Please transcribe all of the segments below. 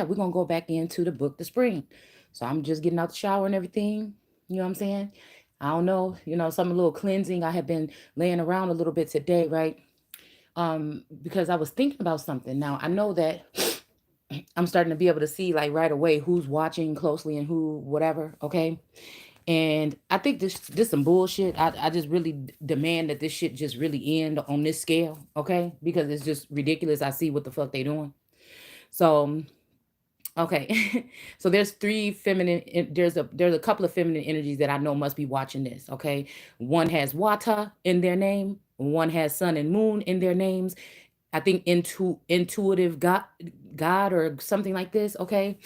we're gonna go back into the book the spring. So I'm just getting out the shower and everything. You know what I'm saying? I don't know, some little cleansing. I have been laying around a little bit today, right? Because I was thinking about something. Now I know that I'm starting to be able to see like right away who's watching closely and who whatever, okay? And I think this some bullshit. I just really demand that this shit just really end on this scale, okay? Because it's just ridiculous. I see what the fuck they doing. So okay. So there's three feminine there's a couple of feminine energies that I know must be watching this, okay? One has Wata in their name, one has sun and moon in their names. I think intuitive God or something like this, okay?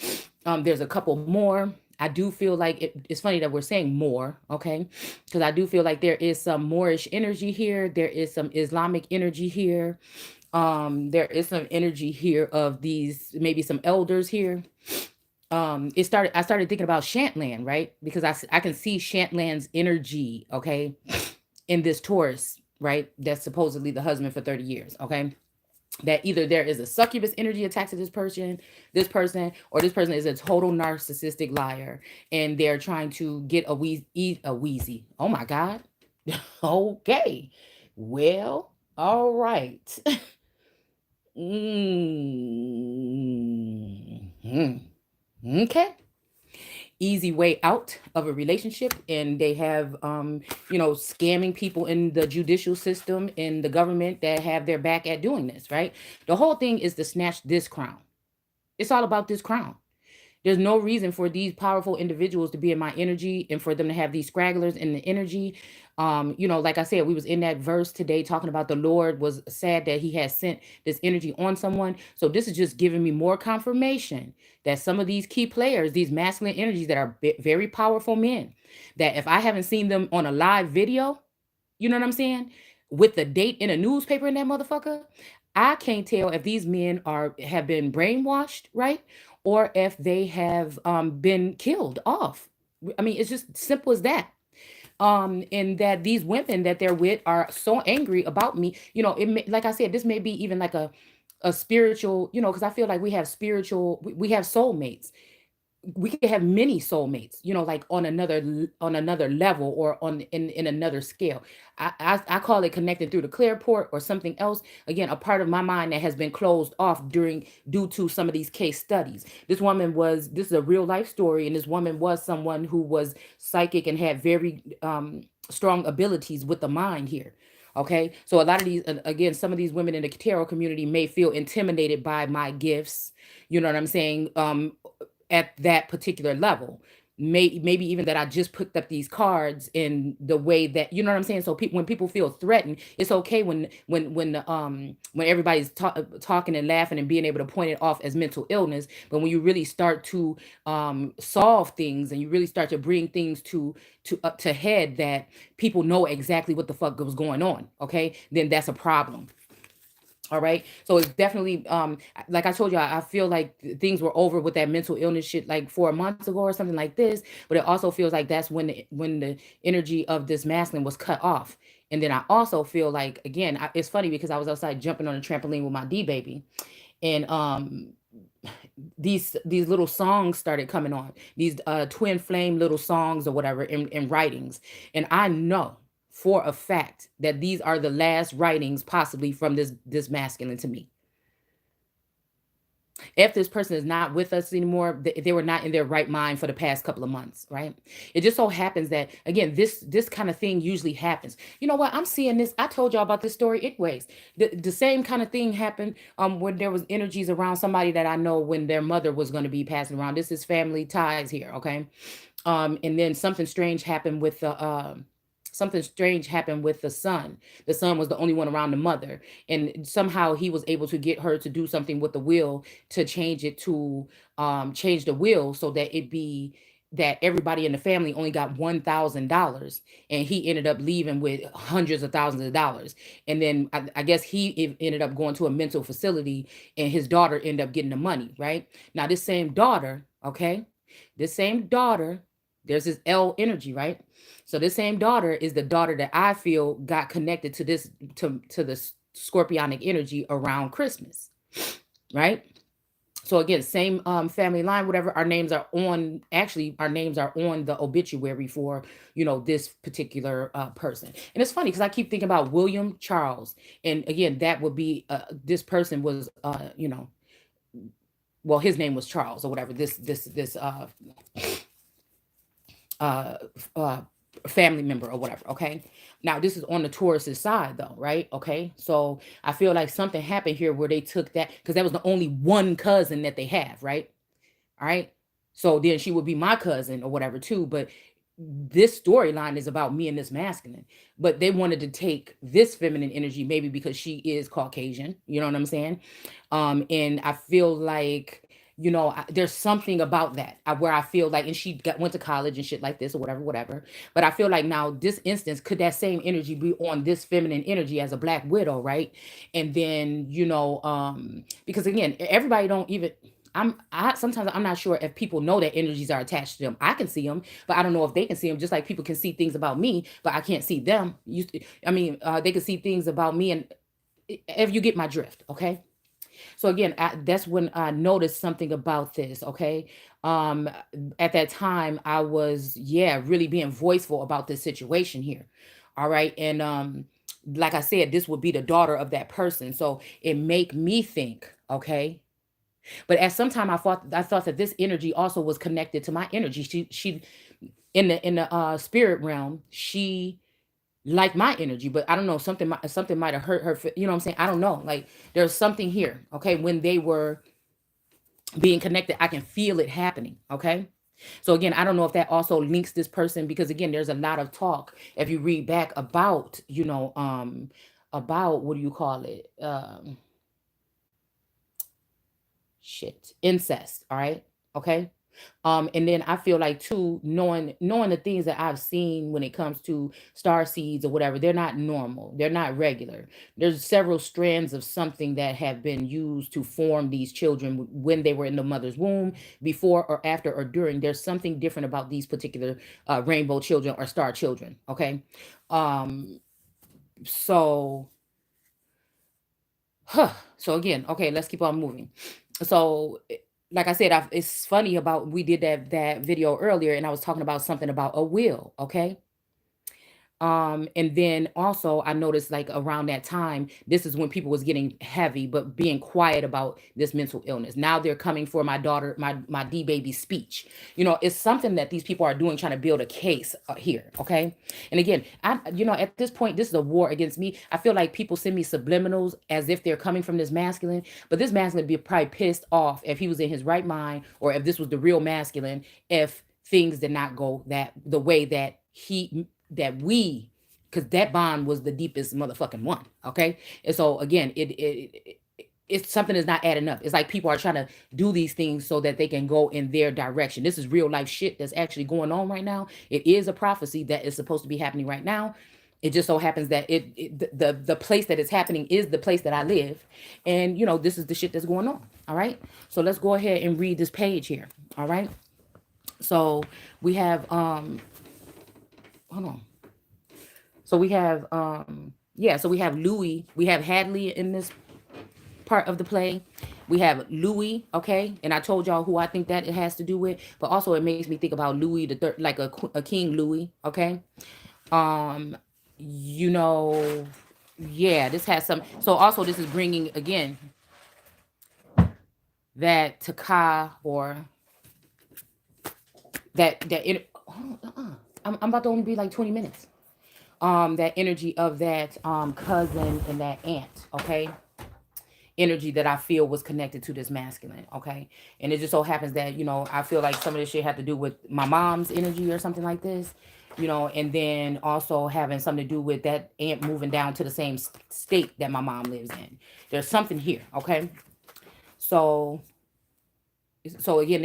There's a couple more. I do feel like it's funny that we're saying more, okay? Because I do feel like there is some Moorish energy here, there is some Islamic energy here, there is some energy here of these maybe some elders here. I started thinking about Shantland, right? Because I can see Shantland's energy, okay, in this Taurus, right? That's supposedly the husband for 30 years, okay? That either there is a succubus energy attached to or this person is a total narcissistic liar, and they're trying to get a wheezy. Oh my God. Okay. Well, all right. Mhm. Okay. Easy way out of a relationship, and they have scamming people in the judicial system, in the government, that have their back at doing this, right? The whole thing is to snatch this crown. It's all about this crown. There's no reason for these powerful individuals to be in my energy and for them to have these scragglers in the energy. Like I said, we was in that verse today talking about the Lord was sad that he had sent this energy on someone. So this is just giving me more confirmation that some of these key players, these masculine energies that are very powerful men, that if I haven't seen them on a live video, you know what I'm saying, with the date in a newspaper in that motherfucker, I can't tell if these men have been brainwashed, right? Or if they have been killed off. I mean, it's just simple as that. And that these women that they're with are so angry about me. Like I said, this may be even like a spiritual, because I feel like we have we have soulmates. We could have many soulmates, like on another level, or in another scale. I call it connected through the clear port or something else. Again, a part of my mind that has been closed off due to some of these case studies. This is a real life story, and this woman was someone who was psychic and had very strong abilities with the mind here. Okay, so a lot of these, again, some of these women in the tarot community may feel intimidated by my gifts. You know what I'm saying? At that particular level. Maybe even that I just picked up these cards in the way that, you know what I'm saying. So when people feel threatened, it's okay when everybody's talking and laughing and being able to point it off as mental illness. But when you really start to solve things, and you really start to bring things to up to head, that people know exactly what the fuck was going on, okay, then that's a problem. All right. So it's definitely like I told you, I feel like things were over with that mental illness shit like 4 months ago or something like this. But it also feels like that's when the energy of this masculine was cut off. And then I also feel like, again, it's funny because I was outside jumping on a trampoline with my D baby, and these little songs started coming on, these twin flame little songs or whatever, in writings. And I know for a fact that these are the last writings possibly from this masculine to me. If this person is not with us anymore, they were not in their right mind for the past couple of months, right? It just so happens that, again, this kind of thing usually happens. You know what? I'm seeing this. I told y'all about this story. Anyways, the same kind of thing happened when there was energies around somebody that I know when their mother was going to be passing around. This is family ties here, okay? And then something strange happened with the son. The son was the only one around the mother, and somehow he was able to get her to do something with the will to change the will so that it be that everybody in the family only got $1,000, and he ended up leaving with hundreds of thousands of dollars. And then I guess ended up going to a mental facility, and his daughter ended up getting the money, right? Now this same daughter, okay, this same daughter, there's this L energy, right? So this same daughter is the daughter that I feel got connected to the scorpionic energy around Christmas, right? So again, same family line, whatever. Our names are on, actually, our names are on the obituary for, this particular person. And it's funny because I keep thinking about William Charles. And again, that would be, this person was, well, his name was Charles or whatever. This uh, uh, family member or whatever. Okay. Now this is on the Taurus's side though, right? Okay. So I feel like something happened here where they took that because that was the only one cousin that they have, right? All right. So then she would be my cousin or whatever too. But this storyline is about me and this masculine. But they wanted to take this feminine energy, maybe because she is Caucasian. You know what I'm saying? And I feel like, there's something about that where I feel like, and she went to college and shit like this or whatever, whatever. But I feel like now this instance, could that same energy be on this feminine energy as a Black widow, right? And then, because again, everybody don't even, sometimes I'm not sure if people know that energies are attached to them. I can see them, but I don't know if they can see them. Just like people can see things about me, but I can't see them. They can see things about me, and if you get my drift, okay. So again, that's when I noticed something about this. Okay, um, at that time I was, yeah, really being voiceful about this situation here. All right, and like I said, this would be the daughter of that person, so it make me think. Okay, but at some time I thought that this energy also was connected to my energy. She in the spirit realm, she liked my energy, but I don't know, something might have hurt her. You know what I'm saying? I don't know. Like there's something here. Okay, when they were being connected, I can feel it happening. Okay. So again, I don't know if that also links this person because again, there's a lot of talk if you read back about, about what do you call it? Shit, incest. All right. Okay. And then I feel like too, knowing the things that I've seen when it comes to star seeds or whatever, they're not normal, they're not regular. There's several strands of something that have been used to form these children when they were in the mother's womb, before or after or during. There's something different about these particular rainbow children or star children. Okay. um so so again, okay, let's keep on moving. So like I said, it's funny about, we did that video earlier and I was talking about something about a will. Okay. And then also I noticed like around that time, this is when people was getting heavy, but being quiet about this mental illness. Now they're coming for my daughter, my D baby speech. It's something that these people are doing, trying to build a case here. Okay. And again, at this point, this is a war against me. I feel like people send me subliminals as if they're coming from this masculine, but this masculine would be probably pissed off if he was in his right mind, or if this was the real masculine, if things did not go the way that we, because that bond was the deepest motherfucking one. Okay. And so again, it's something that's not adding up. It's like people are trying to do these things so that they can go in their direction. This is real life shit that's actually going on right now. It is a prophecy that is supposed to be happening right now. It just so happens that the place that it's happening is the place that I live. And this is the shit that's going on. All right. So let's go ahead and read this page here. All right. So we have hold on. So we have so we have Louis, we have Hadley in this part of the play. We have Louis, okay? And I told y'all who I think that it has to do with, but also it makes me think about Louis the third, like a King Louis, okay? Yeah, this has some, so also this is bringing again that Taka, or I'm about to only be like 20 minutes. That energy of that cousin and that aunt, okay? Energy that I feel was connected to this masculine, okay? And it just so happens that, I feel like some of this shit had to do with my mom's energy or something like this, and then also having something to do with that aunt moving down to the same state that my mom lives in. There's something here, okay? So again,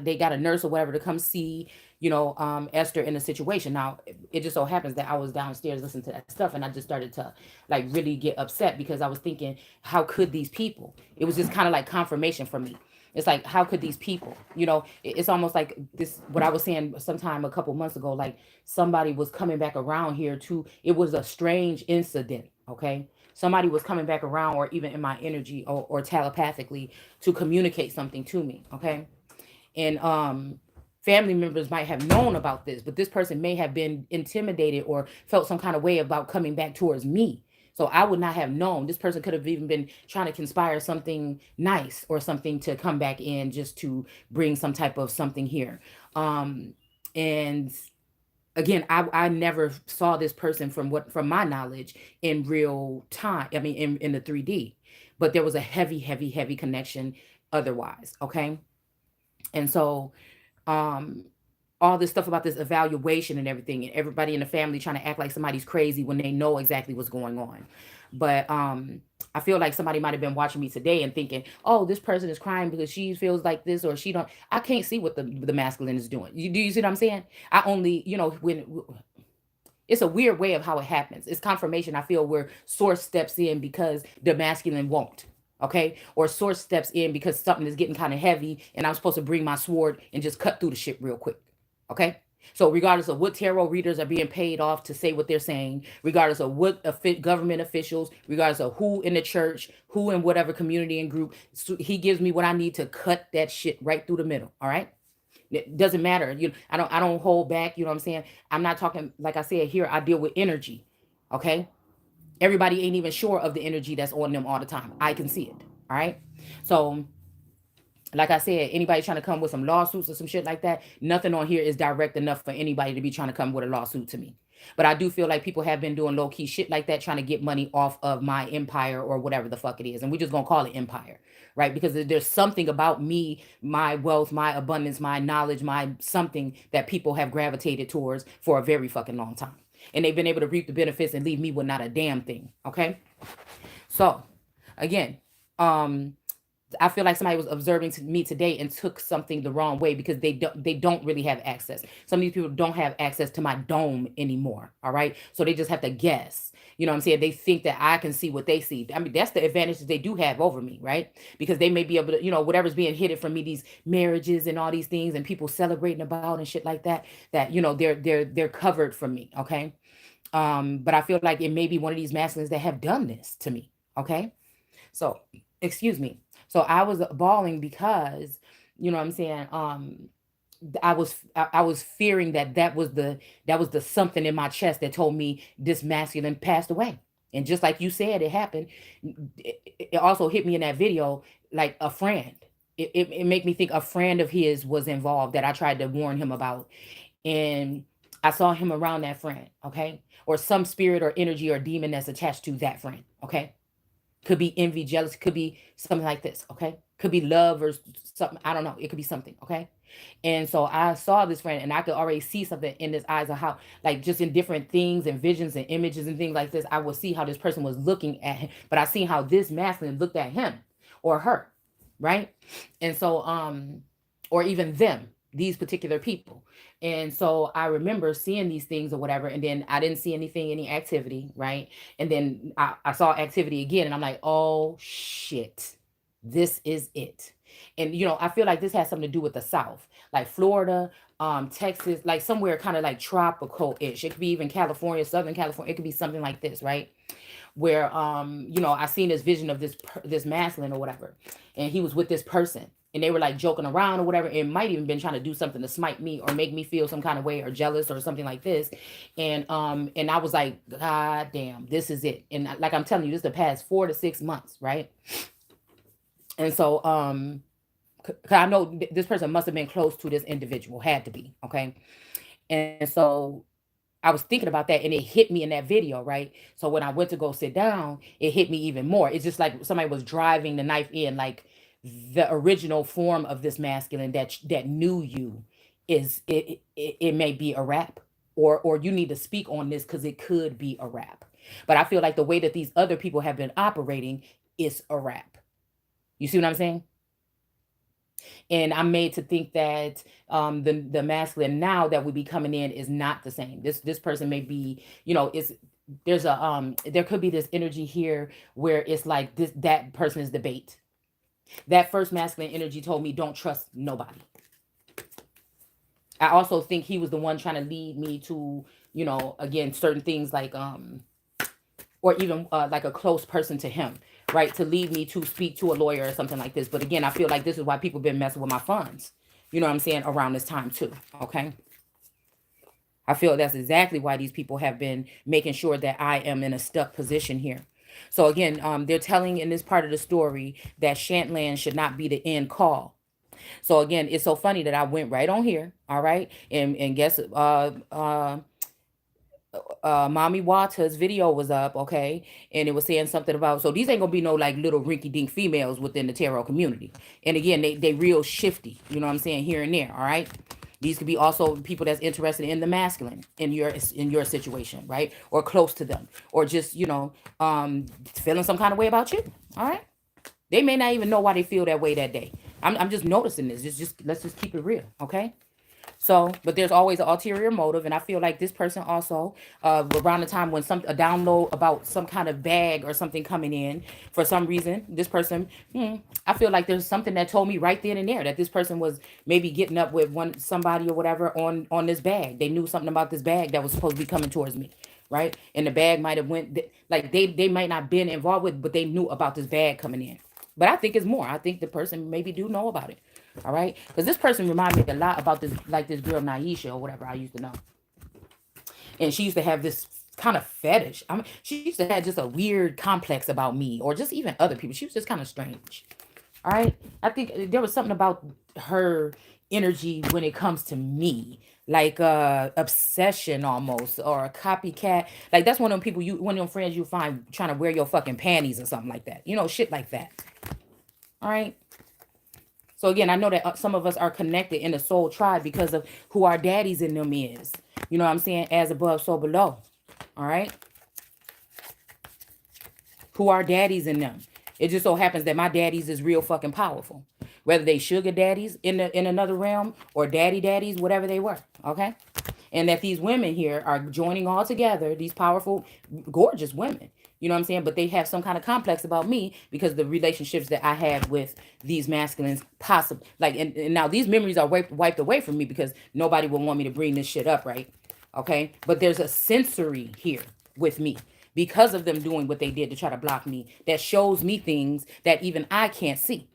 they got a nurse or whatever to come see, Esther in the situation. Now, it just so happens that I was downstairs listening to that stuff, and I just started to like really get upset because I was thinking, how could these people? It was just kind of like confirmation for me. It's like, how could these people, it's almost like this, what I was saying sometime a couple months ago, like somebody was coming back around here to, it was a strange incident. Okay. somebody was coming back around, or even in my energy, or telepathically, to communicate something to me. Okay. And family members might have known about this, but this person may have been intimidated or felt some kind of way about coming back towards me. So I would not have known. This person could have even been trying to conspire something nice or something to come back in, just to bring some type of something here. And again, I never saw this person, from my knowledge, in real time. I mean, in the 3D, but there was a heavy connection otherwise. Okay. And so all this stuff about this evaluation and everything, and everybody in the family trying to act like somebody's crazy when they know exactly what's going on. But I feel like somebody might have been watching me today and thinking, oh, this person is crying because she feels like this, or she don't. I can't see what the masculine is doing. Do you see what I'm saying? I only, when it's a weird way of how it happens. It's confirmation, I feel, where source steps in because the masculine won't. Okay. Or source steps in because something is getting kind of heavy and I'm supposed to bring my sword and just cut through the shit real quick. Okay. So regardless of what tarot readers are being paid off to say what they're saying, regardless of what government officials, regardless of who in the church, who in whatever community and group, so he gives me what I need to cut that shit right through the middle. All right. It doesn't matter. I don't hold back. You know what I'm saying? I'm not talking, like I said here, I deal with energy. Okay. Everybody ain't even sure of the energy that's on them all the time. I can see it. All right. So like I said, anybody trying to come with some lawsuits or some shit like that, nothing on here is direct enough for anybody to be trying to come with a lawsuit to me. But I do feel like people have been doing low-key shit like that, trying to get money off of my empire or whatever the fuck it is. And we're just going to call it empire, right? Because there's something about me, my wealth, my abundance, my knowledge, my something that people have gravitated towards for a very fucking long time. And they've been able to reap the benefits and leave me with not a damn thing, okay? So, again, I feel like somebody was observing me today and took something the wrong way because they don't really have access. Some of these people don't have access to my dome anymore. All right. So they just have to guess. You know what I'm saying? They think that I can see what they see. I mean, that's the advantage that they do have over me, right? Because they may be able to, whatever's being hidden from me, these marriages and all these things and people celebrating about and shit like that, they're covered from me. Okay. But I feel like it may be one of these masculines that have done this to me. Okay. So, excuse me. So I was bawling because, you know what I'm saying? I was fearing that was the something in my chest that told me this masculine passed away. And just like you said, it happened. It also hit me in that video like a friend. It made me think a friend of his was involved that I tried to warn him about. And I saw him around that friend, okay? Or some spirit or energy or demon that's attached to that friend, okay? Could be envy, jealous, could be something like this, okay? Could be love or something. I don't know. It could be something, okay? And so I saw this friend and I could already see something in his eyes of how, like, just in different things and visions and images and things like this, I would see how this person was looking at him. But I seen how this masculine looked at him or her, right? And so, or even them, these particular people. And so I remember seeing these things or whatever, and then I didn't see any activity, right? And then I saw activity again, and I'm like, oh shit, this is it. And I feel like this has something to do with the South, like Florida, Texas, like somewhere kind of like tropical-ish. It could be even California, Southern California. It could be something like this, right? Where I seen this vision of this masculine or whatever, and he was with this person. And they were like joking around or whatever. It might even been trying to do something to smite me or make me feel some kind of way or jealous or something like this. And I was like, God damn, this is it. And like I'm telling you, this is the past 4 to 6 months, right? And so, cause I know this person must have been close to this individual, had to be, okay? And so I was thinking about that and it hit me in that video, right? So when I went to go sit down, it hit me even more. It's just like somebody was driving the knife in, like, the original form of this masculine that knew you is it may be a rap, or you need to speak on this because it could be a rap. But I feel like the way that these other people have been operating is a rap. You see what I'm saying? And I'm made to think that the masculine now that would be coming in is not the same. This person may be, there could be this energy here where it's like that person is the bait. That first masculine energy told me don't trust nobody. I also think he was the one trying to lead me to, again, certain things like or even like a close person to him, right? To lead me to speak to a lawyer or something like this. But again, I feel like this is why people been messing with my funds. You know what I'm saying? Around this time too. Okay. I feel that's exactly why these people have been making sure that I am in a stuck position here. So again, they're telling in this part of the story that Shantland should not be the end call. So again, it's so funny that I went right on here, all right, and guess Mommy Wata's video was up, okay, and it was saying something about, so these ain't gonna be no like little rinky dink females within the tarot community. And again, they real shifty, you know what I'm saying, here and there, all right. These could be also people that's interested in the masculine in your situation, right, or close to them, or just feeling some kind of way about you, all right. They may not even know why they feel that way that day. I'm just noticing this. Just let's just keep it real, okay? So, but there's always an ulterior motive, and I feel like this person also, around the time when a download about some kind of bag or something coming in, for some reason, this person, I feel like there's something that told me right then and there that this person was maybe getting up with somebody or whatever on this bag. They knew something about this bag that was supposed to be coming towards me, right? And the bag might have went like they might not been involved with, but they knew about this bag coming in. But I think it's more. I think the person maybe do know about it. All right. Because this person reminded me a lot about this, like this girl Naisha or whatever I used to know. And she used to have this kind of fetish. I mean, she used to have just a weird complex about me or just even other people. She was just kind of strange. All right. I think there was something about her energy when it comes to me, like obsession almost, or a copycat. Like that's one of them people one of them friends you find trying to wear your fucking panties or something like that. Shit like that. All right. So again, I know that some of us are connected in the soul tribe because of who our daddies in them is. You know what I'm saying? As above, so below. All right. Who our daddies in them. It just so happens that my daddies is real fucking powerful. Whether they sugar daddies in another realm or daddies, whatever they were. Okay. And that these women here are joining all together, these powerful, gorgeous women. You know what I'm saying? But they have some kind of complex about me because the relationships that I have with these masculines, possible. Like, and now these memories are wiped away from me because nobody will want me to bring this shit up, right? Okay. But there's a sensory here with me because of them doing what they did to try to block me that shows me things that even I can't see.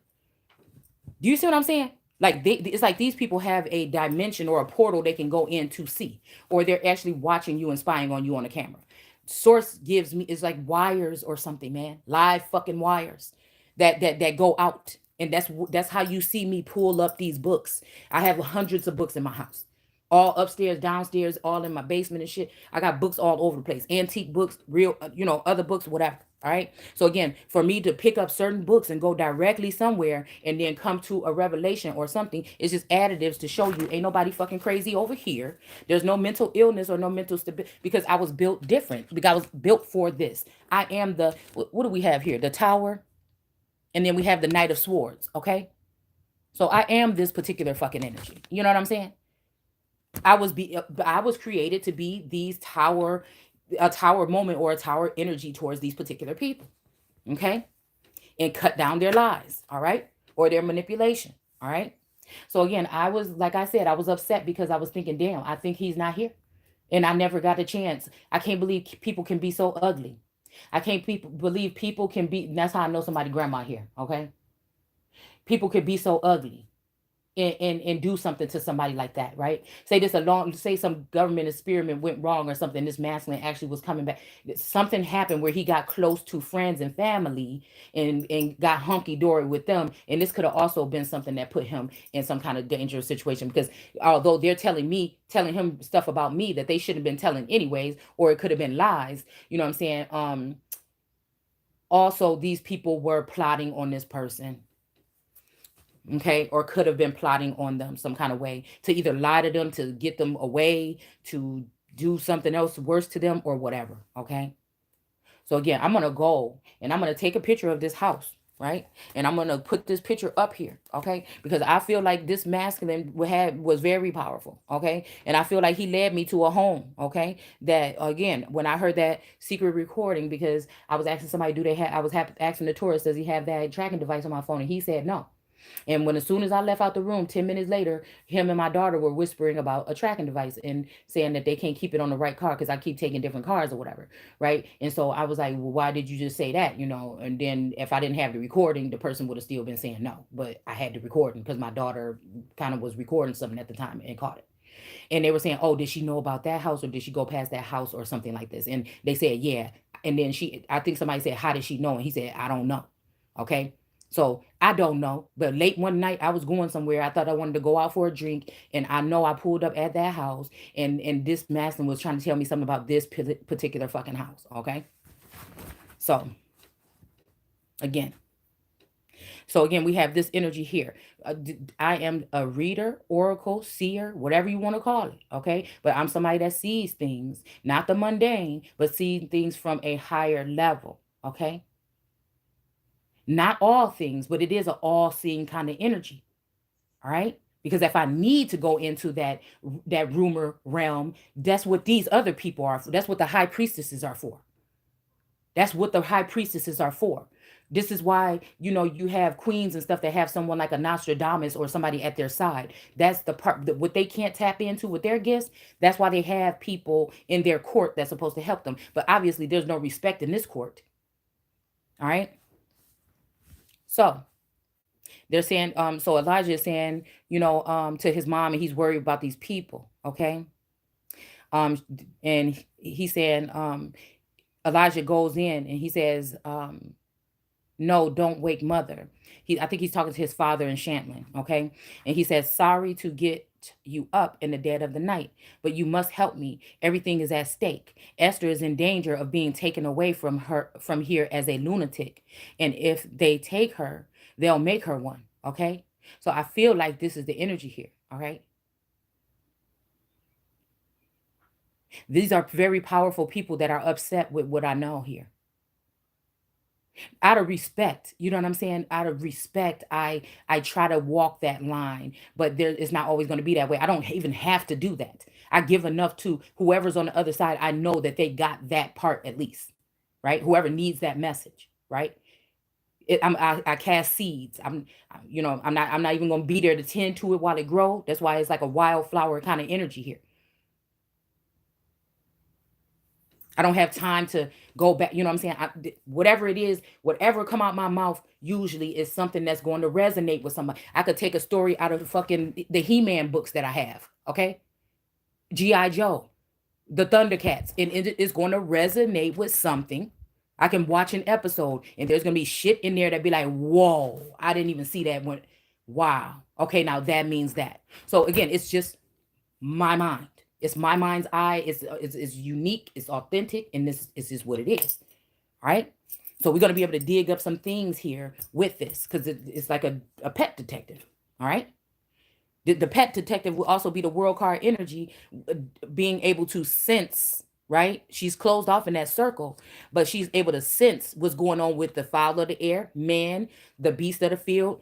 Do you see what I'm saying? Like it's like these people have a dimension or a portal they can go in to see, or they're actually watching you and spying on you on the camera. Source gives me, it's like wires or something, man. Live fucking wires that go out. And that's how you see me pull up these books. I have hundreds of books in my house. All upstairs, downstairs, all in my basement and shit. I got books all over the place. Antique books, real, other books, whatever. All right. So again, for me to pick up certain books and go directly somewhere and then come to a revelation or something, it's just additives to show you ain't nobody fucking crazy over here. There's no mental illness or no mental stability because I was built different. Because I was built for this. I am what do we have here? The Tower. And then we have the Knight of Swords. Okay. So I am this particular fucking energy. You know what I'm saying? I was created to be a tower moment or a tower energy towards these particular people. Okay. And cut down their lies. All right. Or their manipulation. All right. So again, like I said, I was upset because I was thinking, damn, I think he's not here. And I never got a chance. I can't believe people can be so ugly. I can't believe people can be, that's how I know somebody grandma here. Okay. People can be so ugly. And do something to somebody like that, right? Say some government experiment went wrong or something. This masculine actually was coming back. Something happened where he got close to friends and family and got hunky-dory with them. And this could have also been something that put him in some kind of dangerous situation because although they're telling him stuff about me that they shouldn't have been telling anyways, or it could have been lies, you know what I'm saying? Also, these people were plotting on this person. Okay, or could have been plotting on them some kind of way to either lie to them, to get them away, to do something else worse to them or whatever. Okay. So again, I'm going to go and I'm going to take a picture of this house, right? And I'm going to put this picture up here. Okay. Because I feel like this masculine was very powerful. Okay. And I feel like he led me to a home. Okay. That again, when I heard that secret recording, because I was asking somebody, I was asking the tourist, does he have that tracking device on my phone? And he said, no. And as soon as I left out the room, 10 minutes later, him and my daughter were whispering about a tracking device and saying that they can't keep it on the right car because I keep taking different cars or whatever, right? And so I was like, well, why did you just say that, And then if I didn't have the recording, the person would have still been saying no. But I had the recording because my daughter kind of was recording something at the time and caught it. And they were saying, oh, did she know about that house or did she go past that house or something like this? And they said, yeah. And then I think somebody said, how did she know? And he said, I don't know. Okay. So I don't know. But late one night, I was going somewhere. I thought I wanted to go out for a drink. And I know I pulled up at that house. And this masculine was trying to tell me something about this particular fucking house. Okay. So again, we have this energy here. I am a reader, oracle, seer, whatever you want to call it, okay? But I'm somebody that sees things, not the mundane, but sees things from a higher level, okay? Not all things, but it is an all-seeing kind of energy, all right? Because if I need to go into that rumor realm, that's what these other people are for. That's what the high priestesses are for. That's what the high priestesses are for. This is why, you have queens and stuff that have someone like a Nostradamus or somebody at their side. That's the part that what they can't tap into with their gifts. That's why they have people in their court that's supposed to help them. But obviously there's no respect in this court. All right. So they're saying, so Elijah is saying, to his mom, and he's worried about these people. Okay. And he's saying, Elijah goes in and he says, no, don't wake mother. I think he's talking to his father in Shantlin, okay? And he says, sorry to get you up in the dead of the night, but you must help me. Everything is at stake. Esther is in danger of being taken away from here as a lunatic. And if they take her, they'll make her one, okay? So I feel like this is the energy here, all right? These are very powerful people that are upset with what I know here. Out of respect, you know what I'm saying? Out of respect, I try to walk that line, but it's not always going to be that way. I don't even have to do that. I give enough to whoever's on the other side. I know that they got that part at least, right? Whoever needs that message, right? I cast seeds. I'm not even going to be there to tend to it while it grows. That's why it's like a wildflower kind of energy here. I don't have time to go back. You know what I'm saying? Whatever it is, whatever come out my mouth usually is something that's going to resonate with somebody. I could take a story out of the He-Man books that I have. Okay. G.I. Joe, the Thundercats, and it's going to resonate with something. I can watch an episode and there's going to be shit in there that be like, whoa, I didn't even see that one. Wow. Okay. Now that means that. So again, it's just my mind. It's my mind's eye. It's unique. It's authentic. And this is just what it is. All right. So we're going to be able to dig up some things here with this because it's like a pet detective. All right. The pet detective will also be the world card energy, being able to sense, right? She's closed off in that circle, but she's able to sense what's going on with the fowl of the air, man, the beast of the field,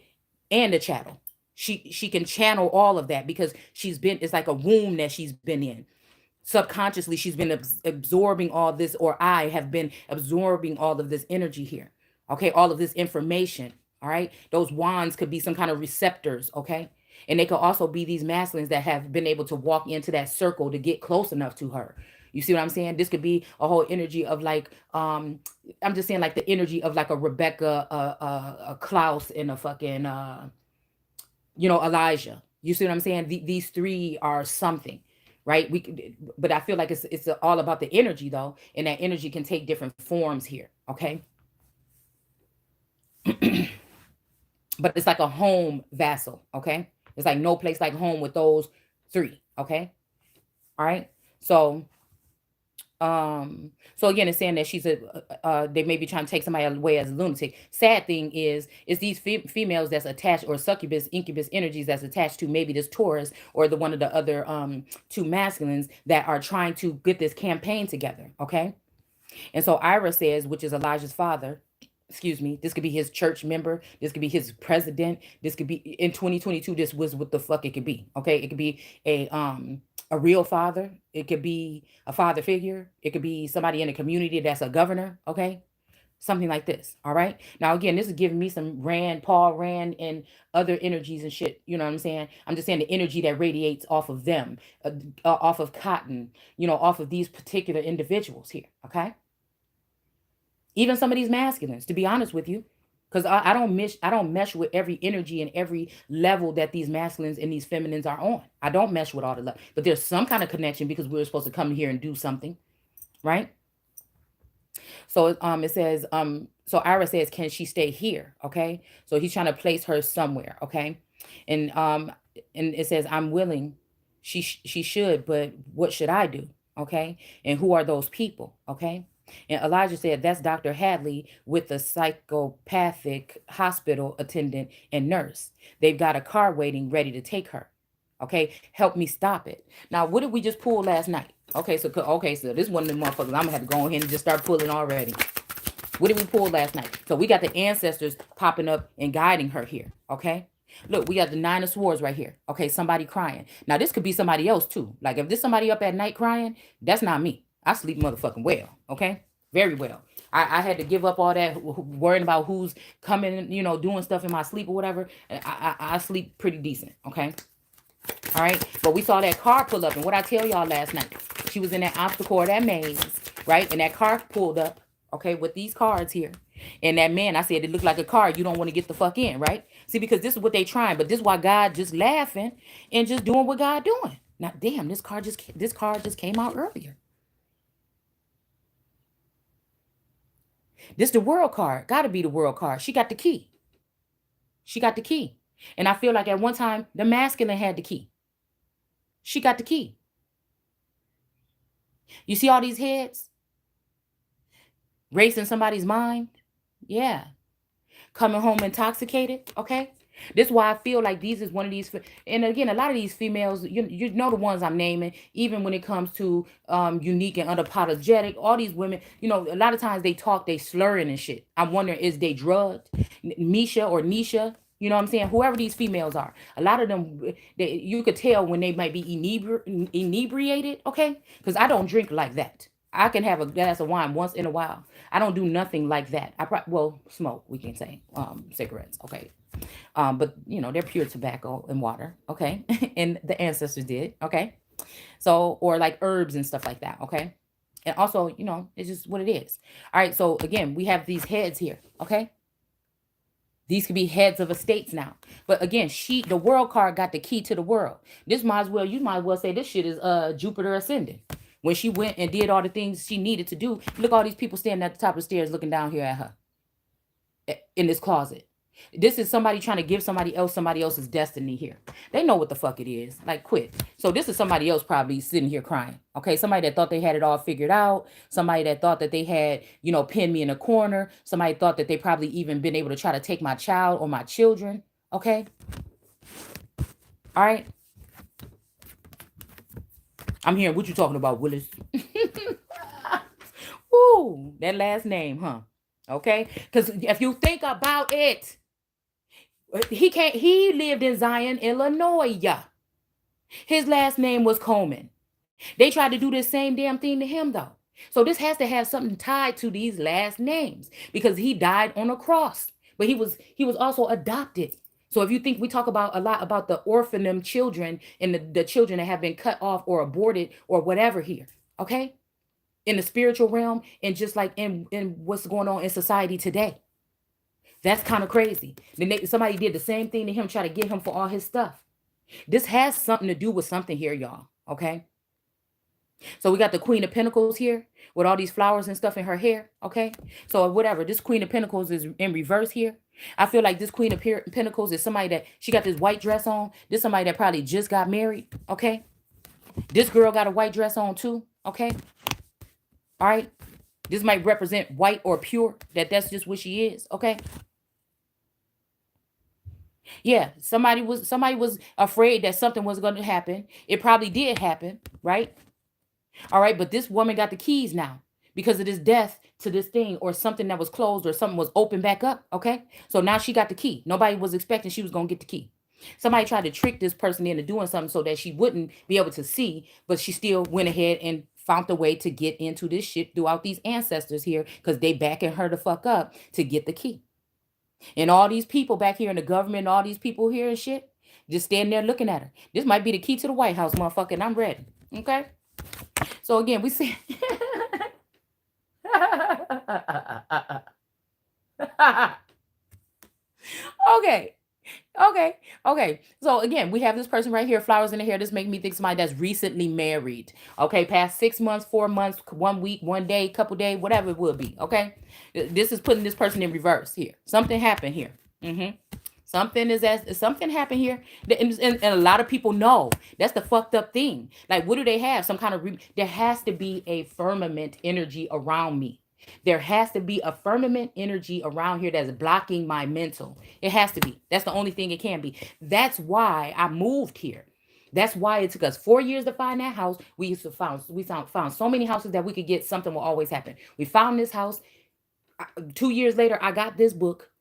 and the chattel. She can channel all of that because it's like a womb that she's been in. Subconsciously, she's been absorbing all this, or I have been absorbing all of this energy here. Okay, all of this information. All right, those wands could be some kind of receptors. Okay, and they could also be these masculines that have been able to walk into that circle to get close enough to her. You see what I'm saying? This could be a whole energy of like, I'm just saying like the energy of like a Rebecca, a Klaus, and a fucking, Elijah. You see what I'm saying? These three are something, right? But I feel like it's all about the energy though, and that energy can take different forms here. Okay. But it's like a home vassal. Okay. It's like no place like home with those three. Okay. All right. So again, it's saying that she's they may be trying to take somebody away as a lunatic. Sad thing is these females that's attached, or succubus, incubus energies that's attached to maybe this Taurus or the one of the other two masculines that are trying to get this campaign together. Okay. And so Ira says, which is Elijah's father, excuse me, this could be his church member, this could be his president, this could be in 2022, this was what the fuck it could be. Okay. It could be a real father. It could be a father figure. It could be somebody in the community that's a governor. Okay. Something like this. All right. Now, again, this is giving me some Paul Rand, and other energies and shit. You know what I'm saying? I'm just saying the energy that radiates off of them, off of Cotton, off of these particular individuals here. Okay. Even some of these masculines, to be honest with you, because I don't mesh with every energy and every level that these masculines and these feminines are on. I don't mesh with all the love, but there's some kind of connection because we're supposed to come here and do something, right? So it says so Ira says, can she stay here? Okay, so he's trying to place her somewhere. Okay, and it says, I'm willing. She should, but what should I do? Okay, and who are those people? Okay. And Elijah said, that's Dr. Hadley with the psychopathic hospital attendant and nurse. They've got a car waiting, ready to take her. Okay, help me stop it. Now, what did we just pull last night? Okay, so this one of the motherfuckers. I'm gonna have to go ahead and just start pulling already. What did we pull last night? So we got the ancestors popping up and guiding her here. Okay. Look, we got the 9 of Swords right here. Okay, somebody crying. Now, this could be somebody else too. Like if there's somebody up at night crying, that's not me. I sleep motherfucking well. Okay, very well. I had to give up all that worrying about who's coming, doing stuff in my sleep or whatever. I sleep pretty decent. Okay. All right. But we saw that car pull up. And what I tell y'all last night, she was in that obstacle or that maze, right? And that car pulled up, okay, with these cards here. And that man, I said, it looked like a car. You don't want to get the fuck in, right? See, because this is what they trying. But this is why God just laughing and just doing what God doing. Now, damn, this card just came out earlier. This the world card. Got to be the world card. She got the key. She got the key. And I feel like at one time, the masculine had the key. She got the key. You see all these heads? Racing somebody's mind? Yeah. Coming home intoxicated? Okay. This is why I feel like these is one of these. And again, a lot of these females, you know the ones I'm naming, even when it comes to unique and unapologetic, all these women, a lot of times they talk, they slurring and shit. I'm wondering, is they drugged? Misha or Nisha? You know what I'm saying? Whoever these females are, a lot of them, you could tell when they might be inebriated, okay? Because I don't drink like that. I can have a glass of wine once in a while. I don't do nothing like that. Smoke, we can say, cigarettes, okay? But, they're pure tobacco and water, okay? And the ancestors did, okay? So, or like herbs and stuff like that, okay? And also, it's just what it is. All right, so again, we have these heads here, okay? These could be heads of estates now. But again, the world card got the key to the world. You might as well say this shit is Jupiter ascending. When she went and did all the things she needed to do, look, all these people standing at the top of the stairs looking down here at her in this closet. This is somebody trying to give somebody else's destiny here. They know what the fuck it is. Like, quit. So this is somebody else probably sitting here crying. Okay, somebody that thought they had it all figured out. Somebody that thought that they had, pinned me in a corner. Somebody thought that they probably even been able to try to take my child or my children. Okay. All right. I'm hearing what you talking about, Willis. Woo, that last name, huh? Okay, because if you think about it, he lived in Zion, Illinois. His last name was Coleman. They tried to do the same damn thing to him, though. So this has to have something tied to these last names because he died on a cross, but he was also adopted. So if you think we talk about a lot about the orphanum children and the children that have been cut off or aborted or whatever here, okay, in the spiritual realm and just like in what's going on in society today. That's kind of crazy. Then somebody did the same thing to him, try to get him for all his stuff. This has something to do with something here, y'all. Okay. So we got the Queen of Pentacles here with all these flowers and stuff in her hair. Okay. So whatever, this Queen of Pentacles is in reverse here. I feel like this Queen of Pentacles is somebody that she got this white dress on. This somebody that probably just got married. Okay. This girl got a white dress on too. Okay. All right. This might represent white or pure. That's just what she is. Okay. Yeah, somebody was afraid that something was going to happen. It probably did happen, right? All right, but this woman got the keys now because of this death to this thing or something that was closed or something was opened back up, okay? So now she got the key. Nobody was expecting she was going to get the key. Somebody tried to trick this person into doing something so that she wouldn't be able to see, but she still went ahead and found a way to get into this shit throughout these ancestors here because they backing her the fuck up to get the key. And all these people back here in the government, all these people here and shit, just standing there looking at her. This might be the key to the White House, motherfucker, and I'm ready. Okay? So again, we see... Okay. So again, we have this person right here, flowers in the hair. This make me think somebody that's recently married. Okay, past 6 months, 4 months, 1 week, 1 day, couple days, whatever it will be. Okay, this is putting this person in reverse here. Something happened here. Something happened here, and a lot of people know that's the fucked up thing. Like, what do they have? Some kind of there has to be a firmament energy around me. There has to be a firmament energy around here that's blocking my mental. It has to be. That's the only thing it can be. That's why I moved here. That's why it took us 4 years to find that house. We found so many houses that we could get something will always happen. We found this house. 2 years later, I got this book.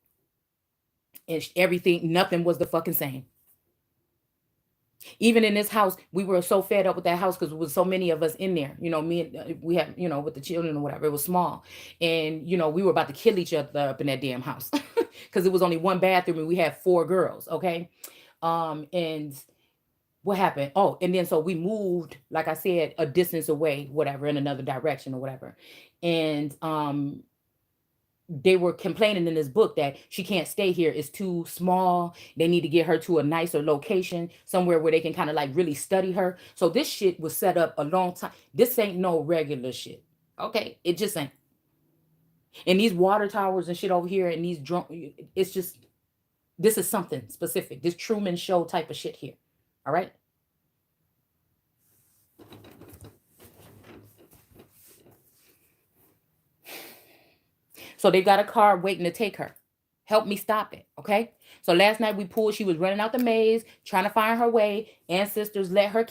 And everything, nothing was the fucking same. Even in this house, we were so fed up with that house because there was so many of us in there. You know, we had, with the children or whatever. It was small. And, we were about to kill each other up in that damn house because it was only 1 bathroom and we had 4 girls. Okay. And what happened? Oh, and then so we moved, like I said, a distance away, whatever, in another direction or whatever. And, they were complaining in this book that she can't stay here. It's too small. They need to get her to a nicer location, somewhere where they can kind of like really study her. So this shit was set up a long time. This ain't no regular shit. Okay. It just ain't. And these water towers and shit over here and these drunk, it's just, this is something specific. This Truman Show type of shit here. All right. So they got a car waiting to take her. Help me stop it, okay? So last night we pulled, she was running out the maze, trying to find her way. Ancestors lit her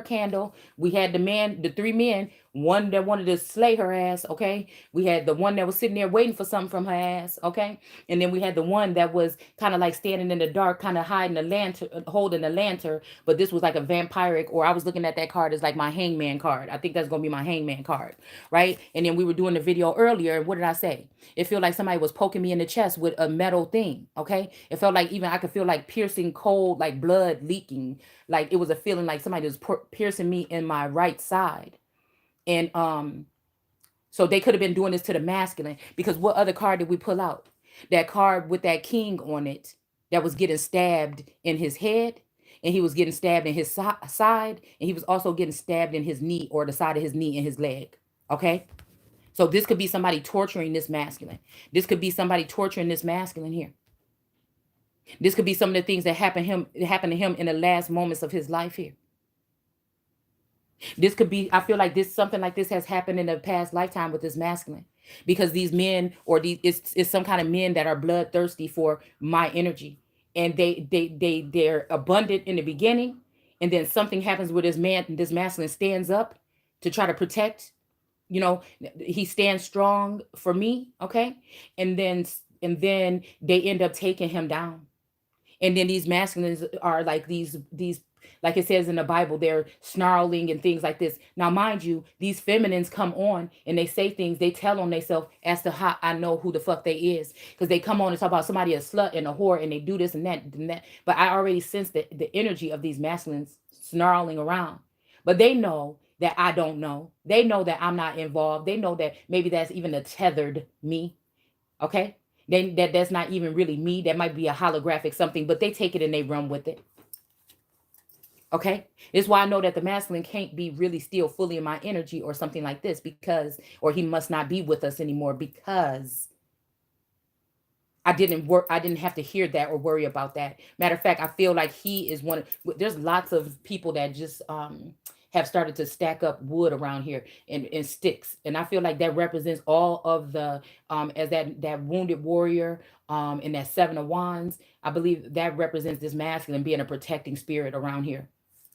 candle. We had the 3 men, one that wanted to slay her ass, okay? We had the one that was sitting there waiting for something from her ass, okay? And then we had the one that was kind of like standing in the dark, kind of hiding the lantern, holding the lantern, but this was like a vampiric, or I was looking at that card as like my hangman card. I think that's going to be my hangman card, right? And then we were doing the video earlier, and what did I say? It felt like somebody was poking me in the chest with a metal thing, okay? It felt like even I could feel like piercing cold, like blood leaking. Like it was a feeling like somebody was piercing me in my right side. And so they could have been doing this to the masculine, because what other card did we pull out? That card with that king on it that was getting stabbed in his head, and he was getting stabbed in his side, and he was also getting stabbed in his knee, or the side of his knee and his leg, okay? So this could be somebody torturing this masculine. This could be somebody torturing this masculine here. This could be some of the things that happened to him in the last moments of his life here. This could be, I feel like something like this has happened in a past lifetime with this masculine, because these men, or it's some kind of men that are bloodthirsty for my energy, and they're abundant in the beginning, and then something happens where this masculine stands up to try to protect. He stands strong for me, okay? And then they end up taking him down. And then these masculines are like these, like it says in the Bible, they're snarling and things like this. Now, mind you, these feminines come on and they say things, they tell on themselves as to how I know who the fuck they is. Because they come on and talk about somebody a slut and a whore, and they do this and that and that. But I already sense the energy of these masculines snarling around. But they know that I don't know. They know that I'm not involved. They know that maybe that's even a tethered me. Okay? That's not even really me. That might be a holographic something, but they take it and they run with it. Okay? This is why I know that the masculine can't be really still fully in my energy or something like this, or he must not be with us anymore, because I didn't have to hear that or worry about that. Matter of fact, I feel like he is there's lots of people that just have started to stack up wood around here and sticks. And I feel like that represents all of the, as that wounded warrior and that 7 of Wands. I believe that represents this masculine being a protecting spirit around here.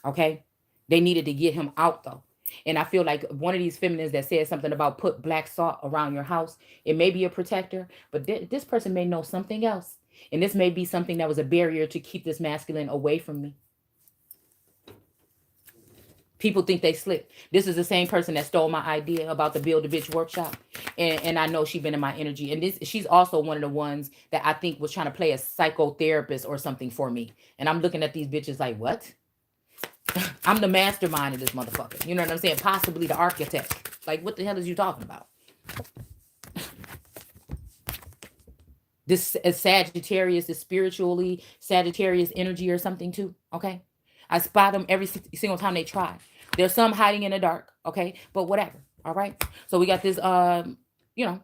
Okay. They needed to get him out though. And I feel like one of these feminines that said something about put black salt around your house, it may be a protector, but this person may know something else. And this may be something that was a barrier to keep this masculine away from me. People think they slick. This is the same person that stole my idea about the Build a Bitch workshop. And I know she's been in my energy. And she's also one of the ones that I think was trying to play a psychotherapist or something for me. And I'm looking at these bitches like, what? I'm the mastermind of this motherfucker. You know what I'm saying? Possibly the architect. Like, what the hell is you talking about? This is Sagittarius, is spiritually Sagittarius energy or something too. Okay. I spot them every single time they try. There's some hiding in the dark. Okay. But whatever. All right. So we got this, you know,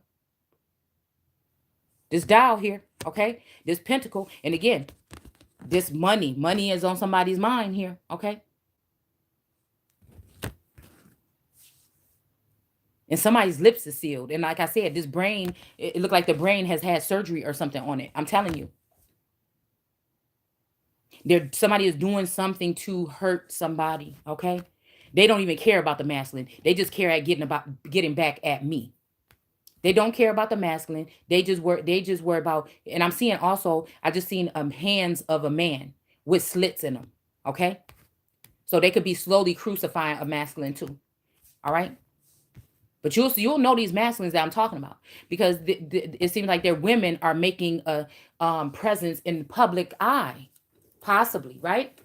this dial here. Okay. This pentacle. And again, this money is on somebody's mind here. Okay. And somebody's lips is sealed. And like I said, this brain, it looked like the brain has had surgery or something on it. I'm telling you. Somebody is doing something to hurt somebody, okay? They don't even care about the masculine. They just care at getting back at me. They don't care about the masculine. They just worry about, and I'm seeing also, I just seen hands of a man with slits in them, okay? So they could be slowly crucifying a masculine too, all right? But you'll know these masculines that I'm talking about, because it seems like their women are making a presence in the public eye, possibly, right?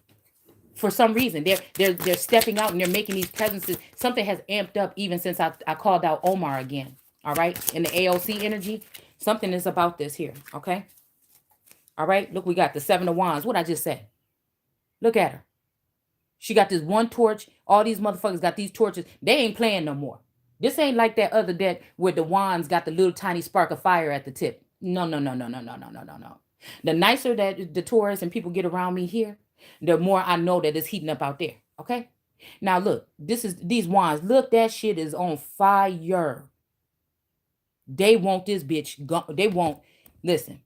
For some reason, they're stepping out and they're making these presences. Something has amped up even since I called out Omar again. All right, in the AOC energy, something is about this here. Okay. All right. Look, we got the 7 of Wands. What I just say? Look at her. She got this one torch. All these motherfuckers got these torches. They ain't playing no more. This ain't like that other deck where the wands got the little tiny spark of fire at the tip. No. The nicer that the Taurus and people get around me here, the more I know that it's heating up out there. Okay. Now look, these wands. Look, that shit is on fire. They want this bitch. They won't listen.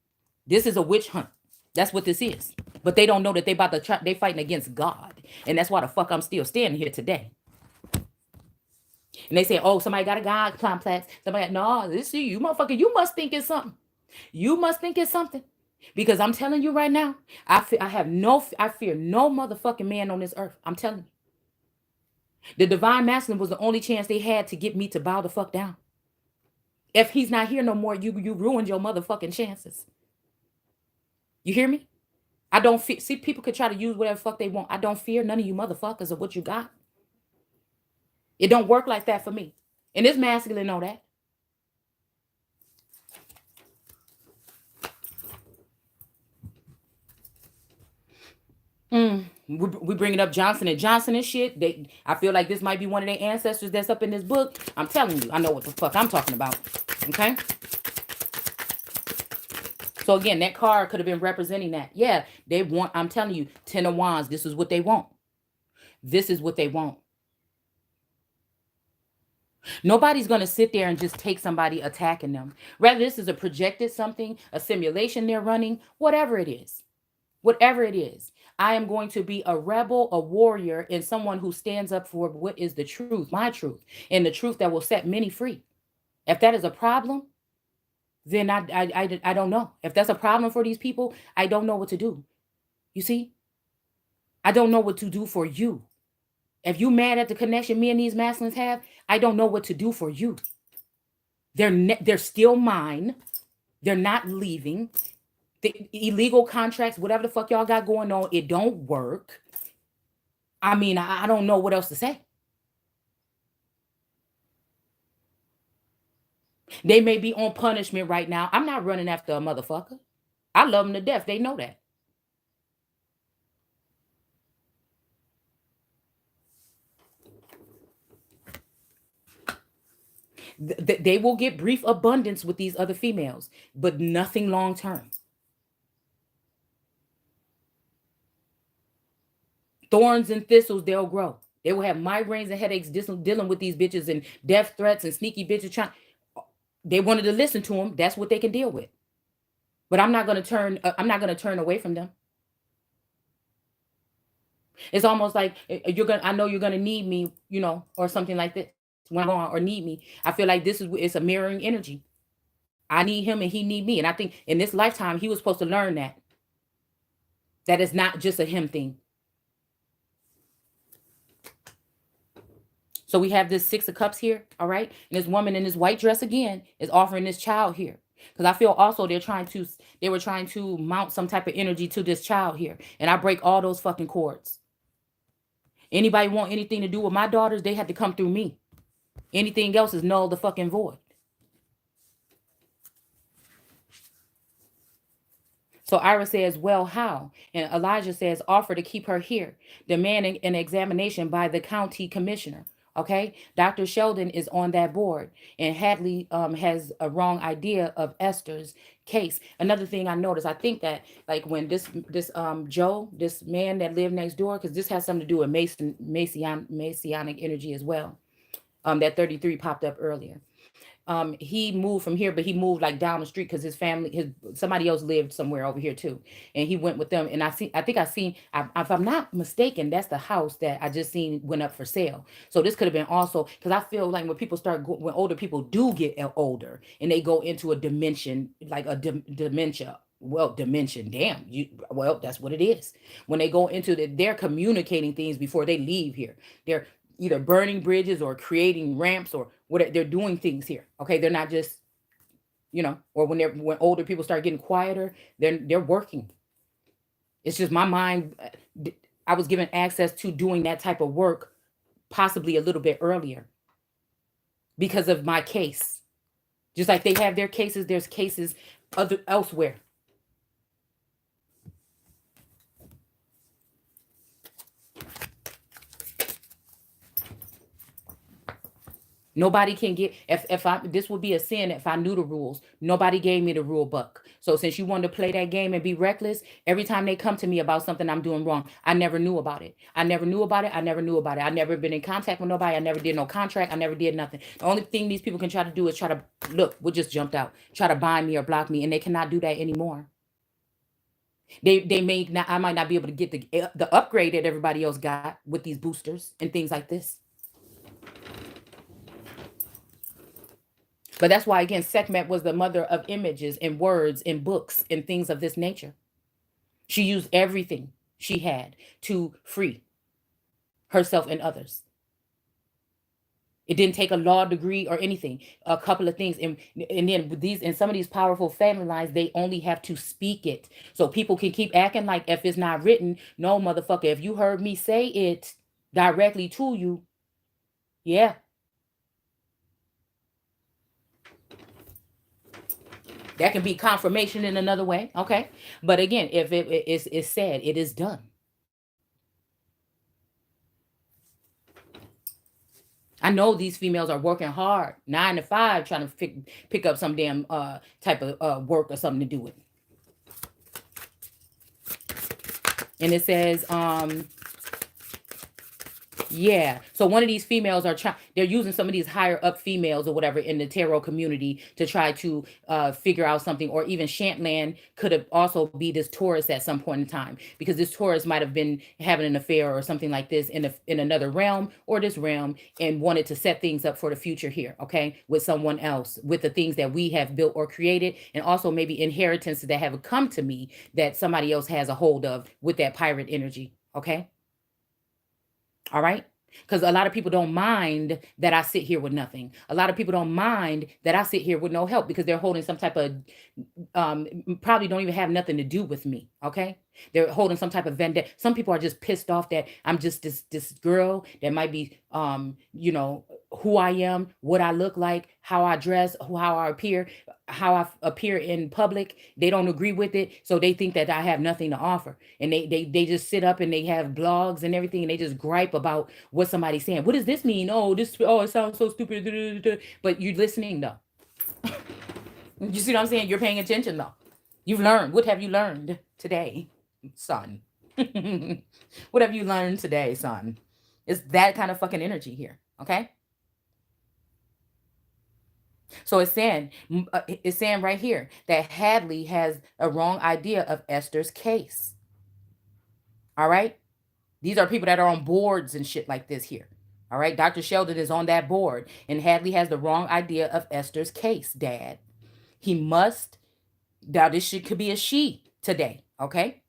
This is a witch hunt. That's what this is. But they don't know that they fighting against God, and that's why the fuck I'm still standing here today. And they say, oh, somebody got a God complex. Somebody, no, this you motherfucker. You must think it's something. You must think it's something. Because I'm telling you right now, I fear no motherfucking man on this earth. I'm telling you. The divine masculine was the only chance they had to get me to bow the fuck down. If he's not here no more, you ruined your motherfucking chances. You hear me? I don't fear. See, people could try to use whatever fuck they want. I don't fear none of you motherfuckers of what you got. It don't work like that for me. And this masculine know that. We bringing up Johnson and Johnson and shit. I feel like this might be one of their ancestors that's up in this book. I'm telling you, I know what the fuck I'm talking about. Okay. So again, that card could have been representing that. Yeah, they want, I'm telling you, 10 of Wands. This is what they want. This is what they want. Nobody's going to sit there and just take somebody attacking them. Rather, this is a projected something, a simulation they're running, whatever it is. Whatever it is, I am going to be a rebel, a warrior, and someone who stands up for what is the truth, my truth, and the truth that will set many free. If that is a problem, then I don't know. If that's a problem for these people, I don't know what to do. You see? I don't know what to do for you. If you mad at the connection me and these masculines have, I don't know what to do for you. They're still mine. They're not leaving. The illegal contracts, whatever the fuck y'all got going on, it don't work. I mean, I don't know what else to say. They may be on punishment right now. I'm not running after a motherfucker. I love them to death. They know that. They will get brief abundance with these other females, but nothing long term. Thorns and thistles, they'll grow. They will have migraines and headaches dealing with these bitches and death threats and sneaky bitches they wanted to listen to them. That's what they can deal with. But I'm not going to turn. I'm not going to turn away from them. It's almost like I know you're gonna need me, or something like this. When I'm on or need me, I feel like it's a mirroring energy. I need him and he need me, and I think in this lifetime he was supposed to learn that it's not just a him thing. So we have this Six of Cups here, all right? And this woman in this white dress again is offering this child here. Because I feel also they were trying to mount some type of energy to this child here. And I break all those fucking cords. Anybody want anything to do with my daughters, they had to come through me. Anything else is null the fucking void. So Ira says, well, how? And Elijah says, offer to keep her here, demanding an examination by the county commissioner. Okay, Dr. Sheldon is on that board, and Hadley has a wrong idea of Esther's case. Another thing I noticed, I think that like when this Joe, this man that lived next door, because this has something to do with Masonic energy as well. That 33 popped up earlier. He moved from here, but he moved like down the street because his family, somebody else lived somewhere over here too, and he went with them. And if I'm not mistaken, that's the house that I just seen went up for sale. So this could have been also, because I feel like when people when older people do get older and they go into a dimension, like a dementia. Well, dimension, damn, well, that's what it is. When they go into they're communicating things before they leave here. They're either burning bridges or creating ramps or what, they're doing things here. Okay, they're not just, or when older people start getting quieter, they're working. It's just my mind, I was given access to doing that type of work possibly a little bit earlier because of my case. Just like they have their cases, there's cases elsewhere. Nobody can get, this would be a sin if I knew the rules. Nobody gave me the rule book. So since you wanted to play that game and be reckless, every time they come to me about something I'm doing wrong, I never knew about it. I never knew about it. I never been in contact with nobody. I never did no contract. I never did nothing. The only thing these people can try to do is try to, look, what just jumped out, try to bind me or block me, and they cannot do that anymore. They may not, I might not be able to get the upgrade that everybody else got with these boosters and things like this. But that's why, again, Sekhmet was the mother of images and words and books and things of this nature. She used everything she had to free herself and others. It didn't take a law degree or anything, a couple of things. And then with these, in some of these powerful family lines, they only have to speak it. So people can keep acting like if it's not written, no, motherfucker, if you heard me say it directly to you, yeah. That can be confirmation in another way, okay? But again, if it is said, it is done. I know these females are working hard, 9 to 5, trying to pick up some damn type of work or something to do with it. And it says, yeah. So one of these females they're using some of these higher up females or whatever in the tarot community to try to figure out something. Or even Shantland could have also be this Taurus at some point in time, because this Taurus might have been having an affair or something like this in another realm or this realm, and wanted to set things up for the future here, okay, with someone else, with the things that we have built or created, and also maybe inheritances that have come to me that somebody else has a hold of with that pirate energy, okay? All right. Because a lot of people don't mind that I sit here with nothing. A lot of people don't mind that I sit here with no help because they're holding some type of, probably don't even have nothing to do with me. Okay. They're holding some type of vendetta. Some people are just pissed off that I'm just this girl that might be, who I am, what I look like, how I dress, how I appear in public. They don't agree with it. So they think that I have nothing to offer. And they just sit up and they have blogs and everything. And they just gripe about what somebody's saying. What does this mean? It sounds so stupid. But you're listening though. You see what I'm saying? You're paying attention though. You've learned. What have you learned today, son? What have you learned today, son? It's that kind of fucking energy here. Okay. So it's saying right here that Hadley has a wrong idea of Esther's case. All right. These are people that are on boards and shit like this here. All right. Dr. Sheldon is on that board, and Hadley has the wrong idea of Esther's case, Dad. He must, now this shit could be a she today. Okay.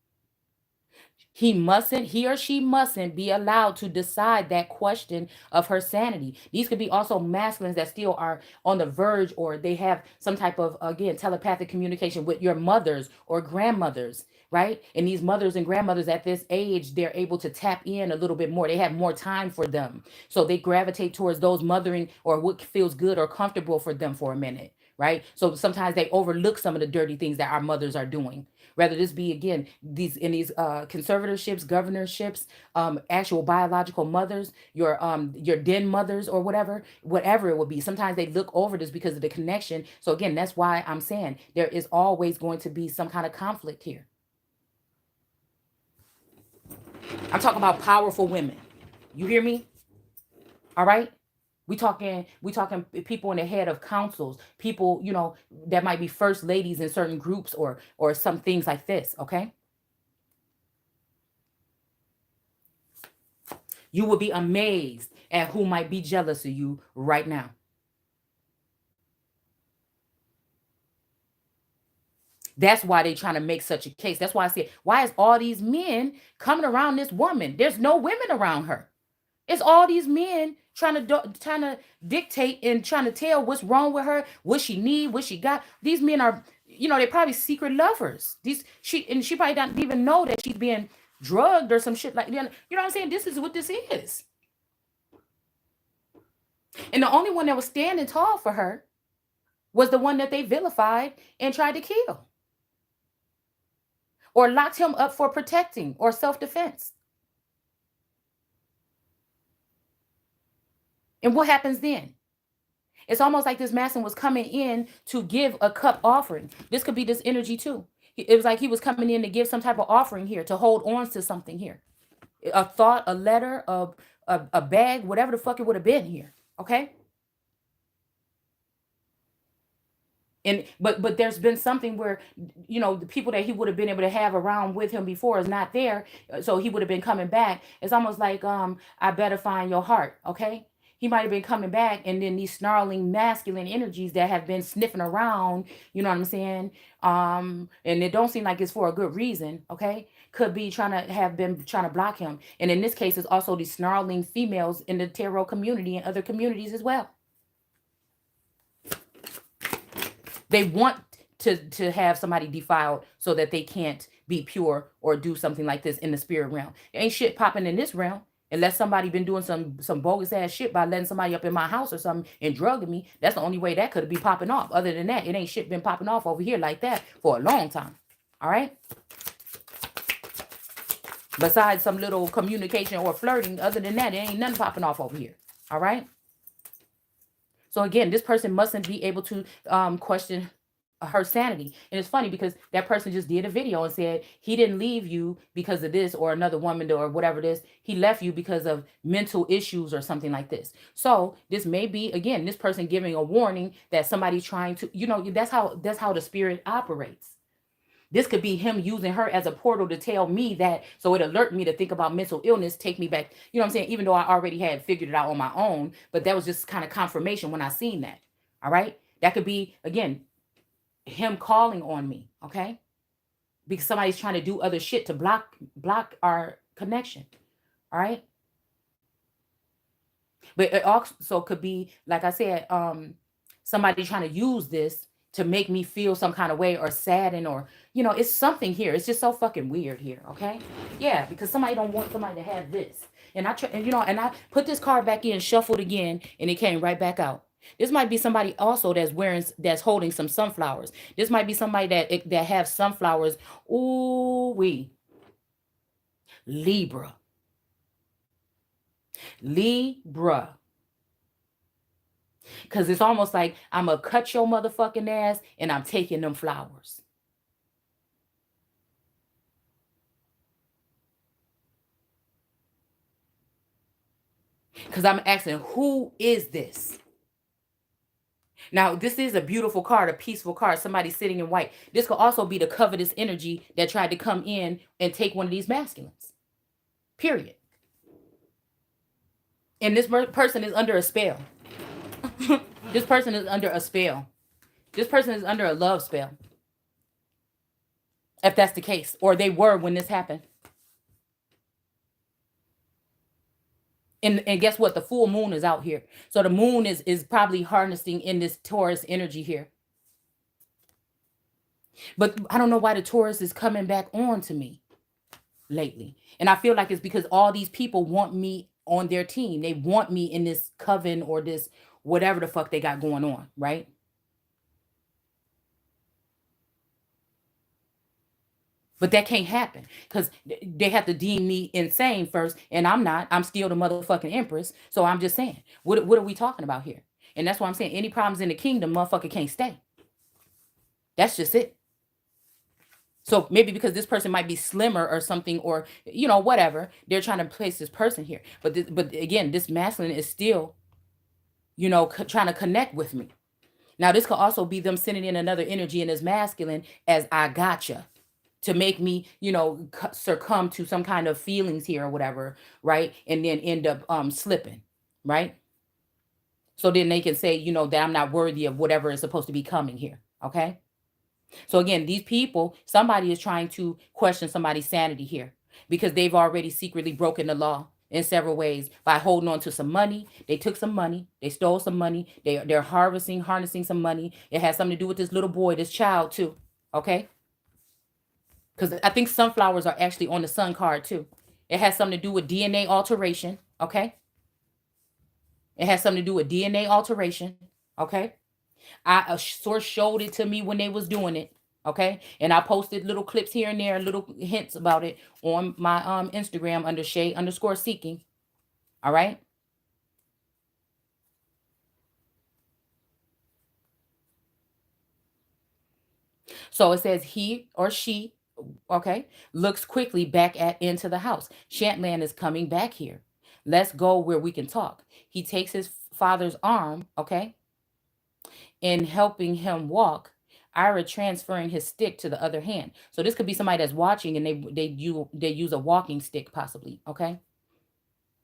he or she mustn't be allowed to decide that question of her sanity. These could be also masculines that still are on the verge, or they have some type of, again, telepathic communication with your mothers or grandmothers, right? And these mothers and grandmothers at this age, they're able to tap in a little bit more. They have more time for them. So they gravitate towards those mothering or what feels good or comfortable for them for a minute, right? So sometimes they overlook some of the dirty things that our mothers are doing. Whether this be, again, these conservatorships, governorships, actual biological mothers, your den mothers or whatever it would be. Sometimes they look over this because of the connection. So again, that's why I'm saying there is always going to be some kind of conflict here. I'm talking about powerful women. You hear me? All right. We talking people in the head of councils, people, that might be first ladies in certain groups or some things like this, okay? You will be amazed at who might be jealous of you right now. That's why they're trying to make such a case. That's why I said, why is all these men coming around this woman? There's no women around her. It's all these men trying to dictate and trying to tell what's wrong with her, what she need, what she got. These men are, they're probably secret lovers. She probably don't even know that she's being drugged or some shit like that. You know what I'm saying? This is what this is. And the only one that was standing tall for her was the one that they vilified and tried to kill, or locked him up for protecting or self-defense. And what happens then? It's almost like this masculine was coming in to give a cup offering. This could be this energy too. It was like he was coming in to give some type of offering here, to hold on to something here. A thought, a letter, a bag, whatever the fuck it would have been here. Okay? And but there's been something where, the people that he would have been able to have around with him before is not there. So he would have been coming back. It's almost like, I better find your heart. Okay? He might have been coming back, and then these snarling masculine energies that have been sniffing around, you know what I'm saying? And it don't seem like it's for a good reason, okay? Could be trying to block him. And in this case, it's also these snarling females in the tarot community and other communities as well. They want to have somebody defiled so that they can't be pure or do something like this in the spirit realm. Ain't shit popping in this realm. Unless somebody been doing some bogus ass shit by letting somebody up in my house or something and drugging me. That's the only way that could be popping off. Other than that, it ain't shit been popping off over here like that for a long time. All right? Besides some little communication or flirting, other than that, it ain't nothing popping off over here. All right? So again, this person mustn't be able to question her sanity. And it's funny because that person just did a video and said he didn't leave you because of this or another woman or whatever it is. He left you because of mental issues or something like this. So this may be, again, this person giving a warning that somebody's trying to, that's how the spirit operates. This could be him using her as a portal to tell me that, so it alert me to think about mental illness, take me back. You know what I'm saying? Even though I already had figured it out on my own, but that was just kind of confirmation when I seen that. All right. That could be, again, him calling on me. Okay. Because somebody's trying to do other shit to block our connection. All right. But it also could be, like I said, somebody trying to use this to make me feel some kind of way or sadden or, it's something here. It's just so fucking weird here. Okay. Yeah. Because somebody don't want somebody to have this. And I put this card back in, shuffled again, and it came right back out. This might be somebody also that's holding some sunflowers. This might be somebody that have sunflowers. Ooh, Libra. Because it's almost like I'm going to cut your motherfucking ass and I'm taking them flowers. Because I'm asking, who is this? Now, this is a beautiful card, a peaceful card, somebody sitting in white. This could also be the covetous energy that tried to come in and take one of these masculines. Period. And this person is under a spell. This person is under a spell. This person is under a love spell. If that's the case. Or they were when this happened. And guess what? The full moon is out here. So the moon is probably harnessing in this Taurus energy here. But I don't know why the Taurus is coming back on to me lately. And I feel like it's because all these people want me on their team. They want me in this coven or this whatever the fuck they got going on, right? But that can't happen because they have to deem me insane first, and I'm not. I'm still the motherfucking empress. So I'm just saying, what are we talking about here? And that's why I'm saying any problems in the kingdom, motherfucker can't stay. That's just it. So maybe because this person might be slimmer or something, or whatever, they're trying to place this person here. But again, this masculine is still, trying to connect with me. Now this could also be them sending in another energy in this masculine as I gotcha, to make me, succumb to some kind of feelings here or whatever, right? And then end up slipping, right? So then they can say, that I'm not worthy of whatever is supposed to be coming here, okay? So again, these people, somebody is trying to question somebody's sanity here because they've already secretly broken the law in several ways by holding on to some money. They took some money, they stole some money, they're harnessing some money. It has something to do with this little boy, this child too, okay? Because I think sunflowers are actually on the sun card too. It has something to do with DNA alteration, okay? It has something to do with DNA alteration, okay? I source showed it to me when they was doing it, okay? And I posted little clips here and there, little hints about it on my Instagram under _seeking, all right? So it says he or she, okay, looks quickly back into the house. Shantland is coming back here. Let's go where we can talk. He takes his father's arm, okay, in helping him walk. Ira transferring his stick to the other hand. So this could be somebody that's watching and they use a walking stick possibly, okay?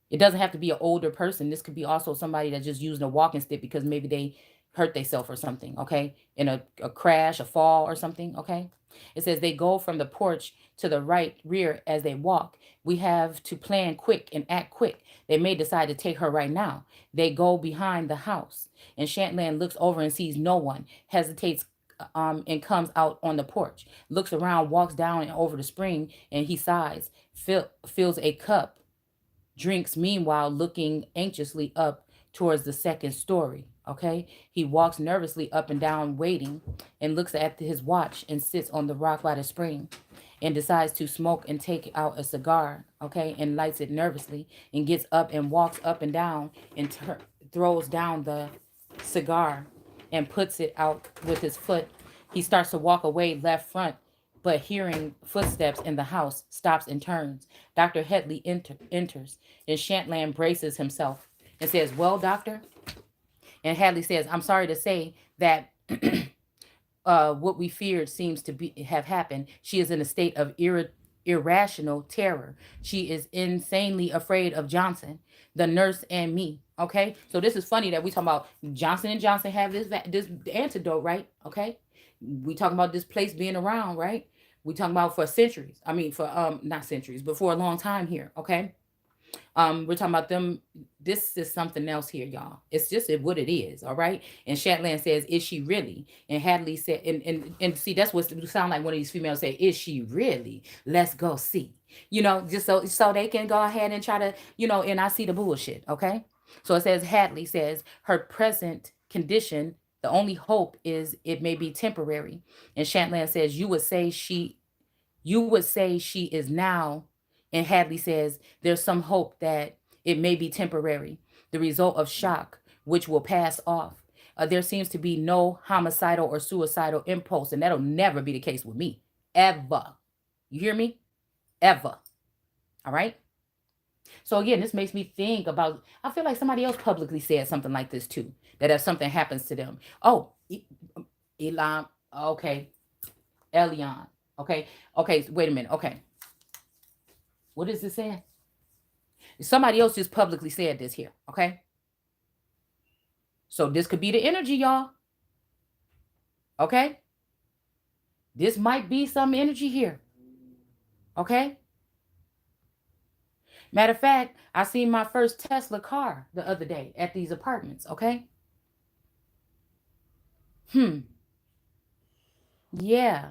It doesn't have to be an older person. This could be also somebody that's just using a walking stick because maybe they hurt themselves or something, okay? In a crash, a fall or something, okay? It says they go from the porch to the right rear as they walk. We have to plan quick and act quick. They may decide to take her right now. They go behind the house. And Shantland looks over and sees no one, hesitates and comes out on the porch, looks around, walks down and over the spring, and he sighs, fills a cup, drinks, meanwhile looking anxiously up towards the second story, okay? He walks nervously up and down, waiting, and looks at his watch and sits on the rock by the spring and decides to smoke and take out a cigar, okay, and lights it nervously and gets up and walks up and down and throws down the cigar and puts it out with his foot. He starts to walk away left front, but hearing footsteps in the house, stops and turns. Dr. Headley enters, and Shantland braces himself and says, "Well, doctor?" And Hadley says, "I'm sorry to say that what we feared seems to have happened. She is in a state of irrational terror. She is insanely afraid of Johnson, the nurse, and me." Okay, so this is funny that we talking about Johnson and Johnson have this antidote, right? Okay, we talking about this place being around, right? We talking about for centuries. I mean, for not centuries, but for a long time here. Okay, we're talking about them. This is something else here, y'all. It's just what it is, all right? And Shatland says, "Is she really?" And Hadley said, and see, that's what it sound like one of these females say, "Is she really? Let's go see." Just so they can go ahead and try to, and I see the bullshit, okay? So it says, Hadley says, her present condition, the only hope is it may be temporary. And Shatland says, you would say she is now. And Hadley says, there's some hope that it may be temporary, the result of shock, which will pass off. There seems to be no homicidal or suicidal impulse, and that'll never be the case with me, ever. You hear me? Ever. All right? So again, this makes me think about, I feel like somebody else publicly said something like this too, that if something happens to them, oh, Elon, okay, Elion, okay, wait a minute, okay. What is this saying? Somebody else just publicly said this here, okay? So this could be the energy, y'all. Okay? This might be some energy here. Okay? Matter of fact, I seen my first Tesla car the other day at these apartments, okay? Yeah.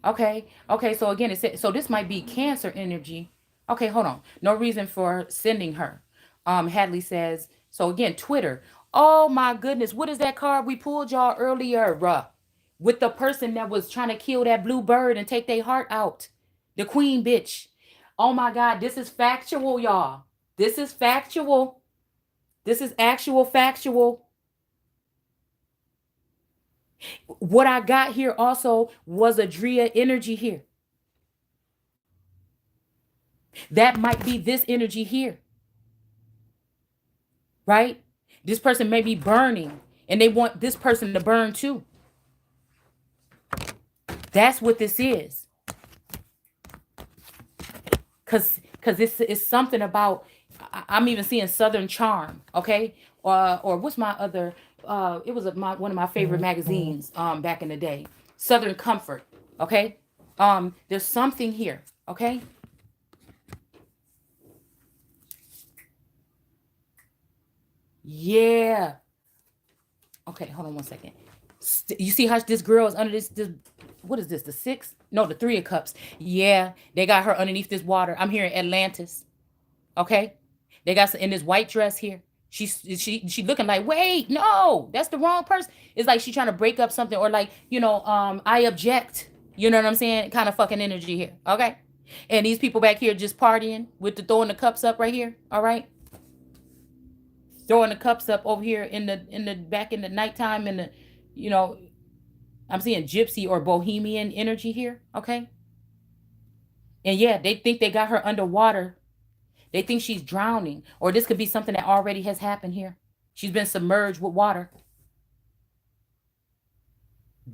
Okay. Okay. So again, it said, so this might be Cancer energy. Okay, hold on. No reason for sending her. Hadley says, so again, Twitter. Oh my goodness. What is that card we pulled y'all earlier? With the person that was trying to kill that blue bird and take their heart out. The queen bitch. Oh my God. This is factual, y'all. This is factual. This is actual factual. What I got here also was a Drea energy here. That might be this energy here. Right? This person may be burning and they want this person to burn too. That's what this is. Cause it's something about, I'm even seeing Southern Charm, okay? Or what's my other, it was one of my favorite magazines back in the day. Southern Comfort, okay? There's something here, okay? Yeah. Okay, hold on one second. You see how this girl is under this, what is this, the 6? No, the 3 of Cups. Yeah, they got her underneath this water. I'm here in Atlantis, okay? They got in this white dress here. She looking like, wait, no, that's the wrong person. It's like she trying to break up something, or like, you know, I object. You know what I'm saying? Kind of fucking energy here, okay? And these people back here just partying with throwing the cups up right here, all right? Throwing the cups up over here in the back in the nighttime, in the, you know, I'm seeing gypsy or bohemian energy here, okay? And yeah, they think they got her underwater. They think she's drowning, or this could be something that already has happened here. She's been submerged with water.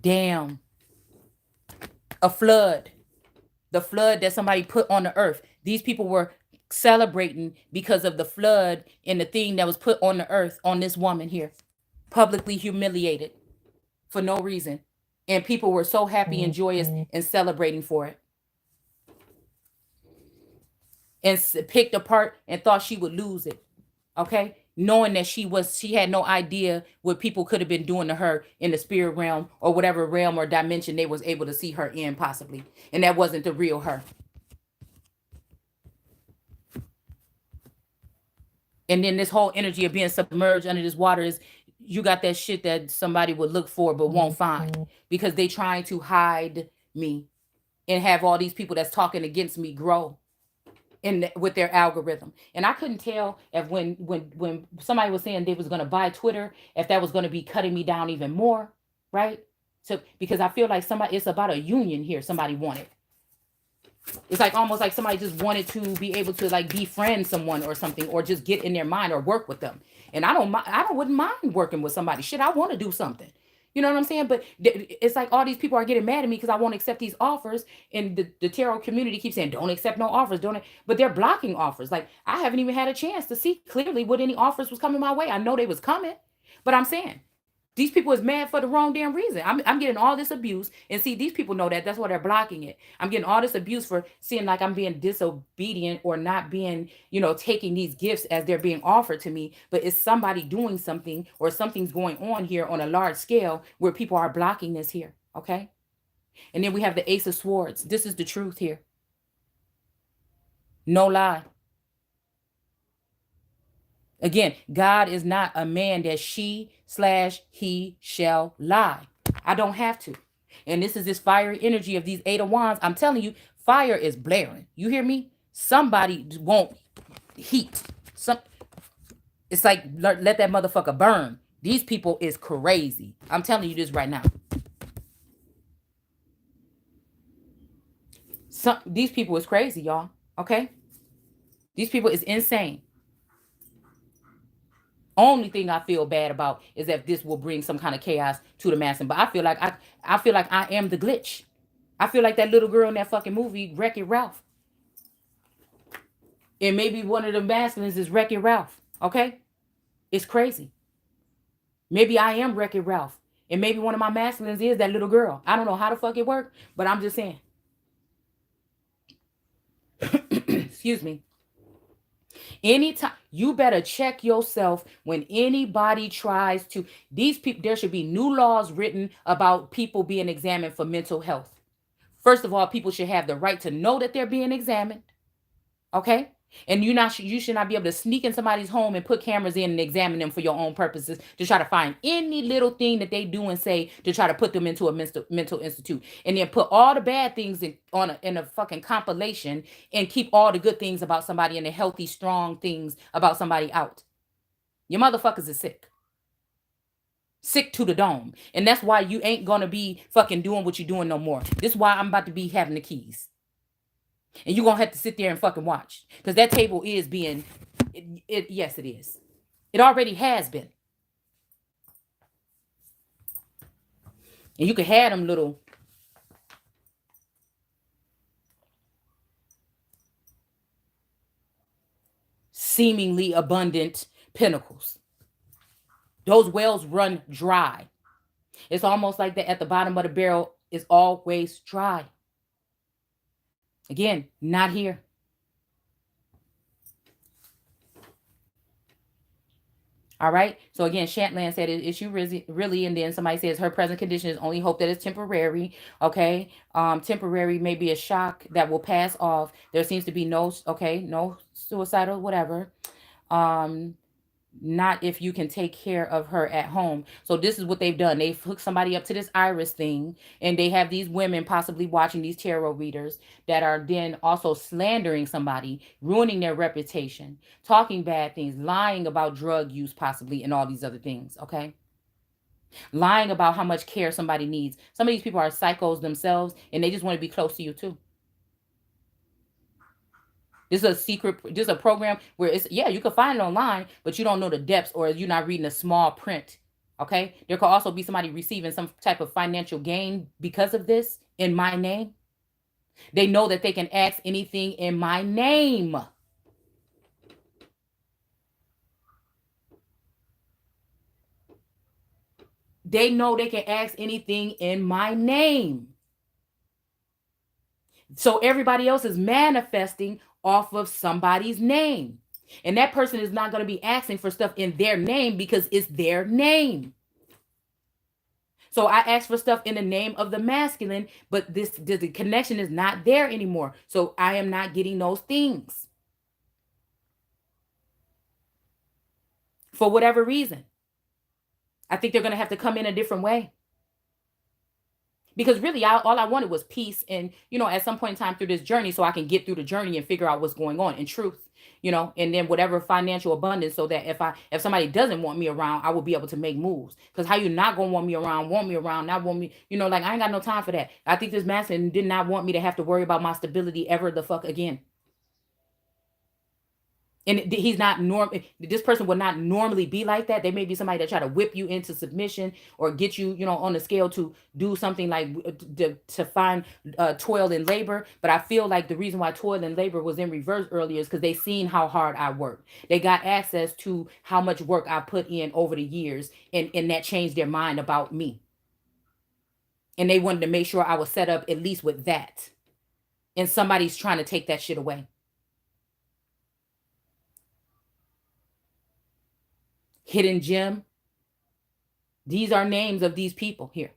Damn. A flood. The flood that somebody put on the earth. These people were celebrating because of the flood and the thing that was put on the earth on this woman here. Publicly humiliated for no reason. And people were so happy and joyous and celebrating for it. And picked apart and thought she would lose it. Okay? Knowing that she had no idea what people could have been doing to her in the spirit realm, or whatever realm or dimension they was able to see her in, possibly. And that wasn't the real her. And then this whole energy of being submerged under this water is, you got that shit that somebody would look for but won't find, because they trying to hide me and have all these people that's talking against me grow with their algorithm. And I couldn't tell if when somebody was saying they was going to buy Twitter, if that was going to be cutting me down even more, right? So because I feel like it's about a union here. Somebody wanted. It's like almost like somebody just wanted to be able to like befriend someone or something, or just get in their mind or work with them. And I wouldn't mind working with somebody. Shit, I want to do something. You know what I'm saying? But it's like all these people are getting mad at me because I won't accept these offers. And the tarot community keeps saying, don't accept no offers, but they're blocking offers. Like, I haven't even had a chance to see clearly what any offers was coming my way. I know they was coming, but I'm saying, these people is mad for the wrong damn reason. I'm getting all this abuse. And see, these people know that. That's why they're blocking it. I'm getting all this abuse for seeing like I'm being disobedient, or not being, you know, taking these gifts as they're being offered to me. But it's somebody doing something, or something's going on here on a large scale where people are blocking this here. Okay. And then we have the Ace of Swords. This is the truth here. No lie. Again, God is not a man that she/he shall lie. I don't have to. And this is this fiery energy of these 8 of Wands. I'm telling you, fire is blaring. You hear me? Somebody won't heat. It's like, let that motherfucker burn. These people is crazy. I'm telling you this right now. These people is crazy, y'all. Okay? These people is insane. Only thing I feel bad about is that this will bring some kind of chaos to the masses. But I feel like I am the glitch. I feel like that little girl in that fucking movie, Wreck-It Ralph. And maybe one of the masculines is Wreck-It Ralph. Okay? It's crazy. Maybe I am Wreck-It Ralph. And maybe one of my masculines is that little girl. I don't know how the fuck it worked, but I'm just saying. Excuse me. Anytime, you better check yourself when anybody tries to, these people, there should be new laws written about people being examined for mental health. First of all, people should have the right to know that they're being examined. Okay? And you should not be able to sneak in somebody's home and put cameras in and examine them for your own purposes to try to find any little thing that they do and say to try to put them into a mental institute, and then put all the bad things in a fucking compilation and keep all the good things about somebody and the healthy, strong things about somebody out. Your motherfuckers is sick to the dome, and that's why you ain't gonna be fucking doing what you're doing no more. This is why I'm about to be having the keys. And you're going to have to sit there and fucking watch. Because that table is being, yes, it is. It already has been. And you can have them little seemingly abundant pinnacles. Those wells run dry. It's almost like that at the bottom of the barrel is always dry. Again, not here. All right. So again, Shantland said, is she really? And then somebody says her present condition is only hope that it's temporary. Okay. Temporary may be a shock that will pass off. There seems to be no suicidal, whatever. Not if you can take care of her at home. So this is what they've done. They've hooked somebody up to this iris thing, and they have these women possibly watching these tarot readers that are then also slandering somebody, ruining their reputation, talking bad things, lying about drug use possibly, and all these other things. Okay. Lying about how much care somebody needs. Some of these people are psychos themselves, and they just want to be close to you too. This is a secret, this is a program where it's, yeah, you can find it online, but you don't know the depths, or you're not reading a small print. Okay. There could also be somebody receiving some type of financial gain because of this in my name. They know that they can ask anything in my name. They know they can ask anything in my name. So everybody else is manifesting off of somebody's name. And that person is not going to be asking for stuff in their name because it's their name. So I ask for stuff in the name of the masculine, but the connection is not there anymore. So I am not getting those things. For whatever reason. I think they're going to have to come in a different way. Because really, all I wanted was peace and, at some point in time through this journey, so I can get through the journey and figure out what's going on in truth, and then whatever financial abundance, so that if somebody doesn't want me around, I will be able to make moves. Because how you not going to want me around, not want me, like I ain't got no time for that. I think this masculine did not want me to have to worry about my stability ever the fuck again. And he's not this person would not normally be like that. They may be somebody that try to whip you into submission or get you, on the scale to do something like to find toil and labor. But I feel like the reason why toil and labor was in reverse earlier is because they seen how hard I work. They got access to how much work I put in over the years, and that changed their mind about me. And they wanted to make sure I was set up at least with that. And somebody's trying to take that shit away. Hidden gem. These are names of these people here.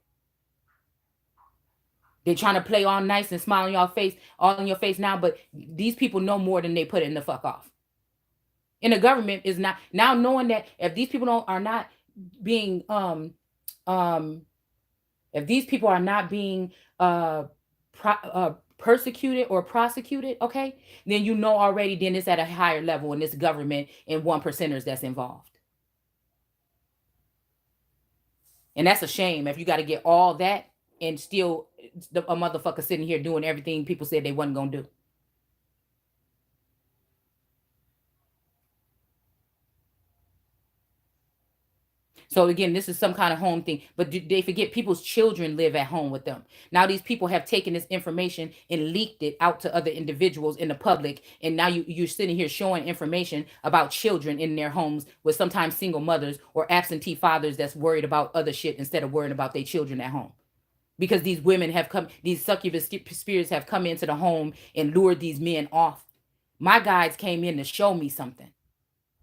They're trying to play all nice and smile on all in your face now, but these people know more than they put in the fuck off. And the government is not now knowing that if these people are not being persecuted or prosecuted, okay, then already, then it's at a higher level in this government and 1%ers that's involved. And that's a shame if you got to get all that and still a motherfucker sitting here doing everything people said they wasn't going to do. So again, this is some kind of home thing, but they forget people's children live at home with them. Now these people have taken this information and leaked it out to other individuals in the public. And now you're sitting here showing information about children in their homes with sometimes single mothers or absentee fathers that's worried about other shit instead of worrying about their children at home. Because these women have come, these succubus spirits have come into the home and lured these men off. My guides came in to show me something.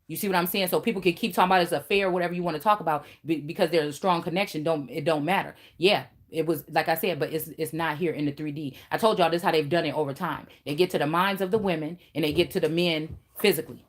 You see what I'm saying? So people can keep talking about it's a fair, whatever you want to talk about, because there's a strong connection. It don't matter. Yeah, it was like I said, but it's not here in the 3D. I told y'all this is how they've done it over time. They get to the minds of the women and they get to the men physically.